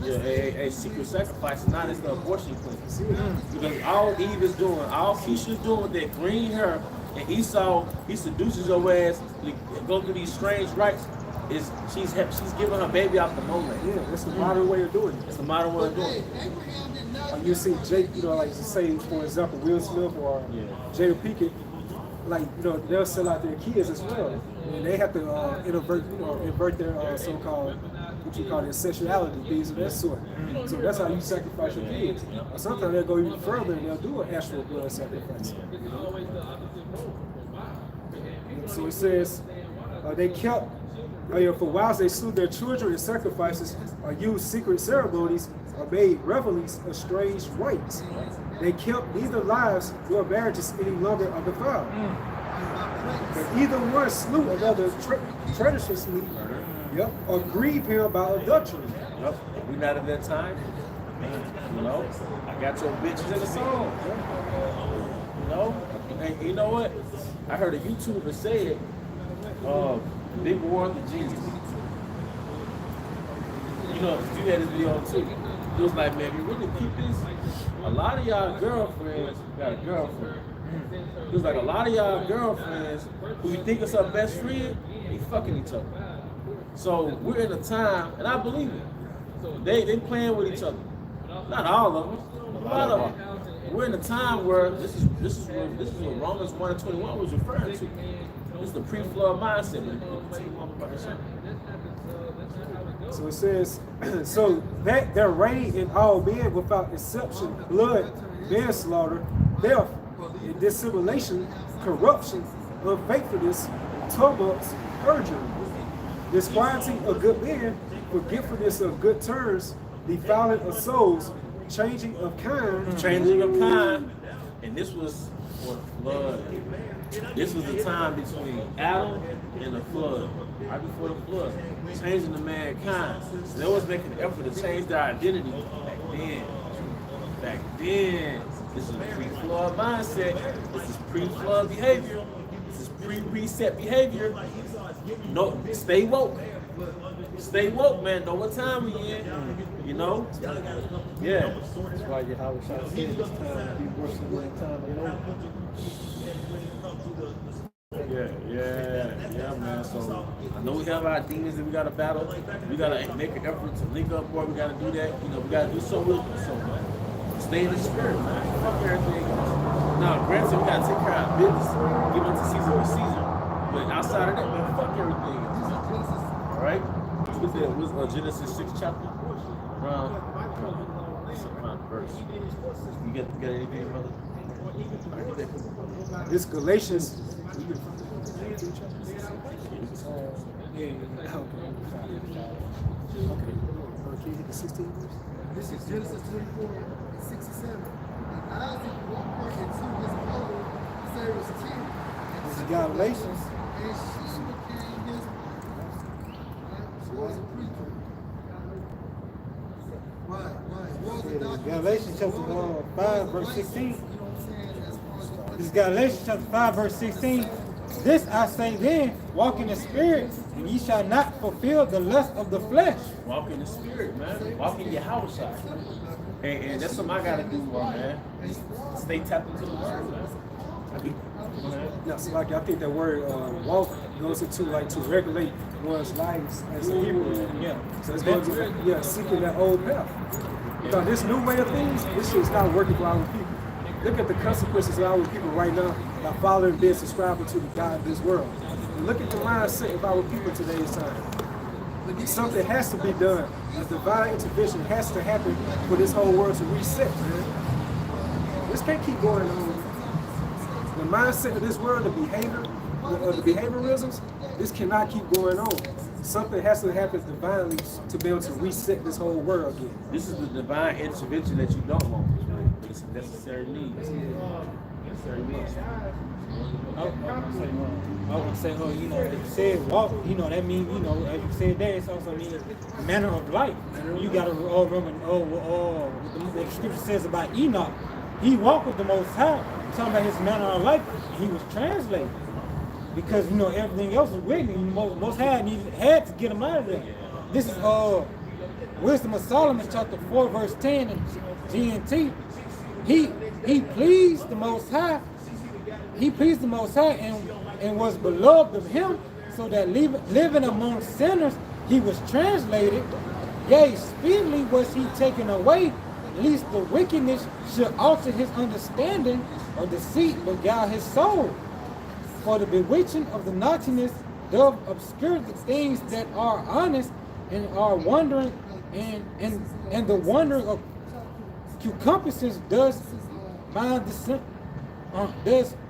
Speaker 1: Yeah, a secret sacrifice is not as the abortion clinic. Because all Eve is doing, all Keisha is doing with that green hair, and Esau, he seduces your ass to go through these strange rites. She's giving her baby out the moment.
Speaker 3: Yeah, that's the modern way of doing it.
Speaker 1: It's the modern way of doing it.
Speaker 3: You see Jake, like to say, for example, Will Smith or Jada Pinkett, they'll sell out their kids as well, and they have to invert their so-called, their sexuality, things of that sort. So that's how you sacrifice your kids. Or sometimes they'll go even further and they'll do an actual blood sacrifice. So it says, they kept, for whilst they slew their children in sacrifices, or used secret ceremonies, or made revelries of strange rites. They kept neither lives nor marriages any longer undefiled. But either one slew another treacherously, or grieved him by adultery.
Speaker 1: We not at that time. I got your bitches in the song. And you know what? I heard a YouTuber say it, Big War of the Genius. You know, you had this video too. It was like, man, if you really keep this, a lot of y'all girlfriends got a girlfriend. It was like a lot of y'all girlfriends who you think is her best friend, they fucking each other. So we're in a time, and I believe it. They playing with each other. Not all of them, a lot of them. We're in a time where this is what Romans 1:21 was referring to. This is the pre-flood mindset.
Speaker 3: So it says, so that their reign in all men without exception, blood, manslaughter, theft, dissimulation, corruption, unfaithfulness, tumults, perjury, disquieting of good men, forgetfulness of good terms, defiling of souls, changing of kind.
Speaker 1: Changing of kind. And this was for the flood. This was the time between Adam and the flood. Right before the flood. Changing the mankind. So they was making an effort to change their identity back then. Back then. This is pre-flood mindset. This is pre-flood behavior. This is pre-reset behavior. No, stay woke. Stay woke, man. Know what time we in. You know? Yeah.
Speaker 2: That's why Yahweh said this time be worse than the time of Noah.
Speaker 1: Yeah, man. So I know we have our demons that we gotta battle. We gotta make an effort to link up, boy. We gotta do that. You know, we gotta do so with so man. Stay in the spirit, man. Fuck everything else. Now, granted, we gotta take care of our business, give it to Caesar with Caesar. But outside of that, man, fuck everything else. All right. Look at what's Genesis 6 chapter. Around verse. You got anything, brother?
Speaker 3: This Galatians.
Speaker 5: This is Genesis 24, 67. And Isaac walked into his mother Sarah's tent.
Speaker 3: This is Galatians.
Speaker 5: And she became his She was a preacher. Right.
Speaker 4: Galatians chapter 5, verse 16. This is Galatians chapter 5, verse 16. This I say then, walk in the spirit, and ye shall not fulfill the lust of the flesh.
Speaker 1: Walk in the spirit, man. Walk in your house side. And that's something I gotta do, man. Stay tapped into the word, man.
Speaker 3: Yeah, so like I think that word walk goes into like to regulate one's lives as a Hebrew.
Speaker 4: Yeah.
Speaker 3: So it's going to seeking that old path. Because this new way of things, this shit is not working for our people. Look at the consequences of our people right now by following and being subscribing to the God of this world. And look at the mindset of our people today's time. Something has to be done. A divine intervention has to happen for this whole world to reset, man. This can't keep going on. The mindset of this world, the behavior, the behaviorisms, this cannot keep going on. Something has to happen divinely to be able to reset this whole world again.
Speaker 1: This is the divine intervention that you don't want, but it's a necessary need. Necessary need.
Speaker 4: I would say, you know, if you said walk, you know, that means, you know, as you said that, it's also means manner of life. You got to remember what the scripture says about Enoch. He walked with the Most High, talking about his manner of life. He was translated because, you know, everything else was wicked. Most High had to get him out of there. This is Wisdom of Solomon, chapter 4, verse 10 in GNT. He pleased the Most High. He pleased the Most High and was beloved of him, so that living among sinners, he was translated. Yea, speedily was he taken away, lest the wickedness should alter his understanding, or deceit beguile his soul. For the bewitching of the naughtiness doth obscure the things that are honest, and are wandering, and the wandering of concupiscence does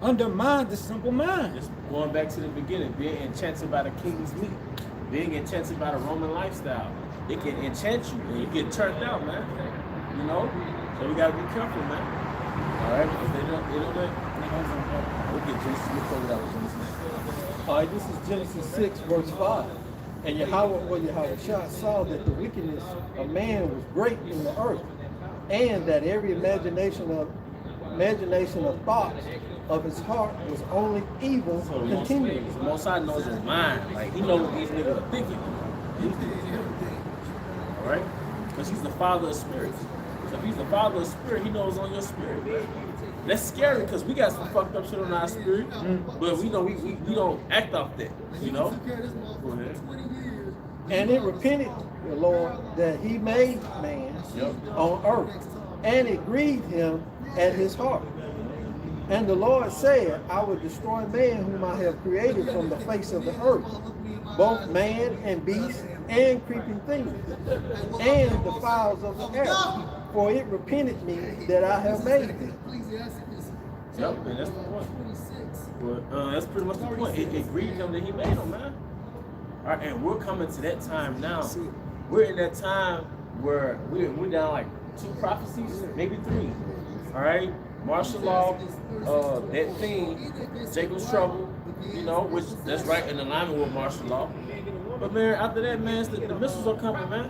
Speaker 4: undermine the simple mind.
Speaker 1: Just going back to the beginning, being enchanted by the king's meat, being enchanted by the Roman lifestyle, it can enchant you and you get turned out, man. You know, so we gotta be careful, man. All right, because they don't. Look at Genesis. Look over that with Genesis.
Speaker 2: All right, this is Genesis 6, verse 5. And Yahweh saw that the wickedness of man was great in the earth, and that every imagination of thoughts of his heart was only evil
Speaker 1: So
Speaker 2: continually.
Speaker 1: the Most High knows your mind. Like, he knows what these niggas are thinking. All right? Because he's the father of spirits. So if he's the father of spirit, he knows on your spirit. That's scary because we got some fucked up shit on our spirit, but we know we don't act off that, you know? Go ahead.
Speaker 2: And it repented the Lord that he made man on earth, and it grieved him at his heart. And the Lord said, I will destroy man whom I have created from the face of the earth, both man and beast and creeping things, and the fowls of the air, for it repented me that I have made them.
Speaker 1: Yep, and that's the point. But that's pretty much the point. It grieved him that he made him, man. All right, and we're coming to that time now. We're in that time where we're down like 2 prophecies, maybe 3. All right, martial law, that thing, Jacob's trouble, you know, which that's right in alignment with martial law. But man, after that, man, the missiles are coming, man.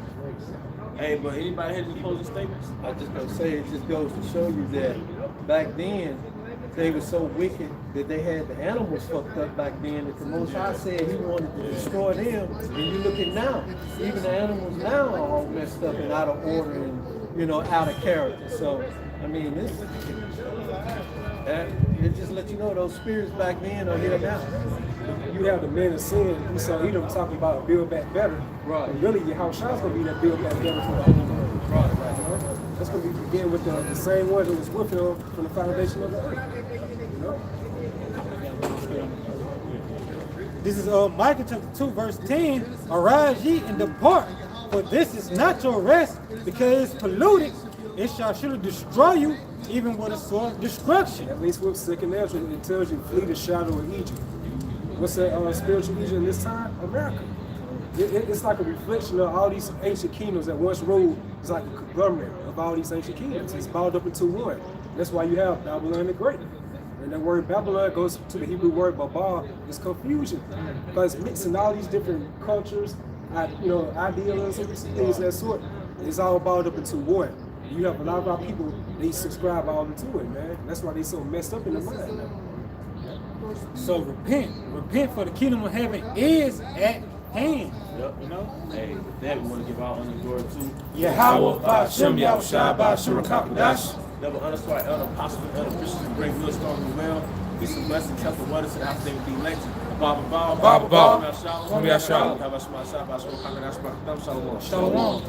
Speaker 1: Hey, but anybody had any closing statements?
Speaker 2: I just gonna say it just goes to show you that back then they were so wicked that they had the animals fucked up back then that the Most High said he wanted to destroy them. And you look at now, even the animals now are all messed up and out of order and, you know, out of character. So, I mean, it just lets you know those spirits back then are here now.
Speaker 3: You have the men of sin, you saw Edom talking about build back better.
Speaker 2: Right.
Speaker 3: And really, your house shop's gonna be that build back better for the whole world. Right. You know? That's gonna be again with the same one that was with him from the foundation of the earth. You know?
Speaker 4: This is Micah chapter 2, verse 10. Arise ye and depart, for this is not your rest, because it's polluted. It shall surely destroy you, even with a sword of destruction.
Speaker 3: At least with second nature, it tells you flee the shadow of Egypt. What's that spiritual Egypt in this time? America. It's like a reflection of all these ancient kingdoms that once ruled. It's like a conglomerate of all these ancient kingdoms. It's balled up into one. That's why you have Babylon the Great. And that word Babylon goes to the Hebrew word Babal. It's confusion. Because it's mixing all these different cultures, idealisms, things of that sort. It's all balled up into one. You have a lot of our people, they subscribe all into it, man. That's why they so messed up in the mind, man.
Speaker 4: So repent, for the kingdom of heaven is at hand.
Speaker 1: Yep.
Speaker 4: You know?
Speaker 1: Hey, with that, we want to give our only glory to
Speaker 4: Yahweh, Ba'ashem, Yahushua, Ba'ashem, Rakakadash.
Speaker 1: Double underscore elder apostle, elder Christian, great, real strong and well. Peace and blessings, help the waters to the house, they will be elected. Baba,
Speaker 4: Shalom.
Speaker 1: Shalom.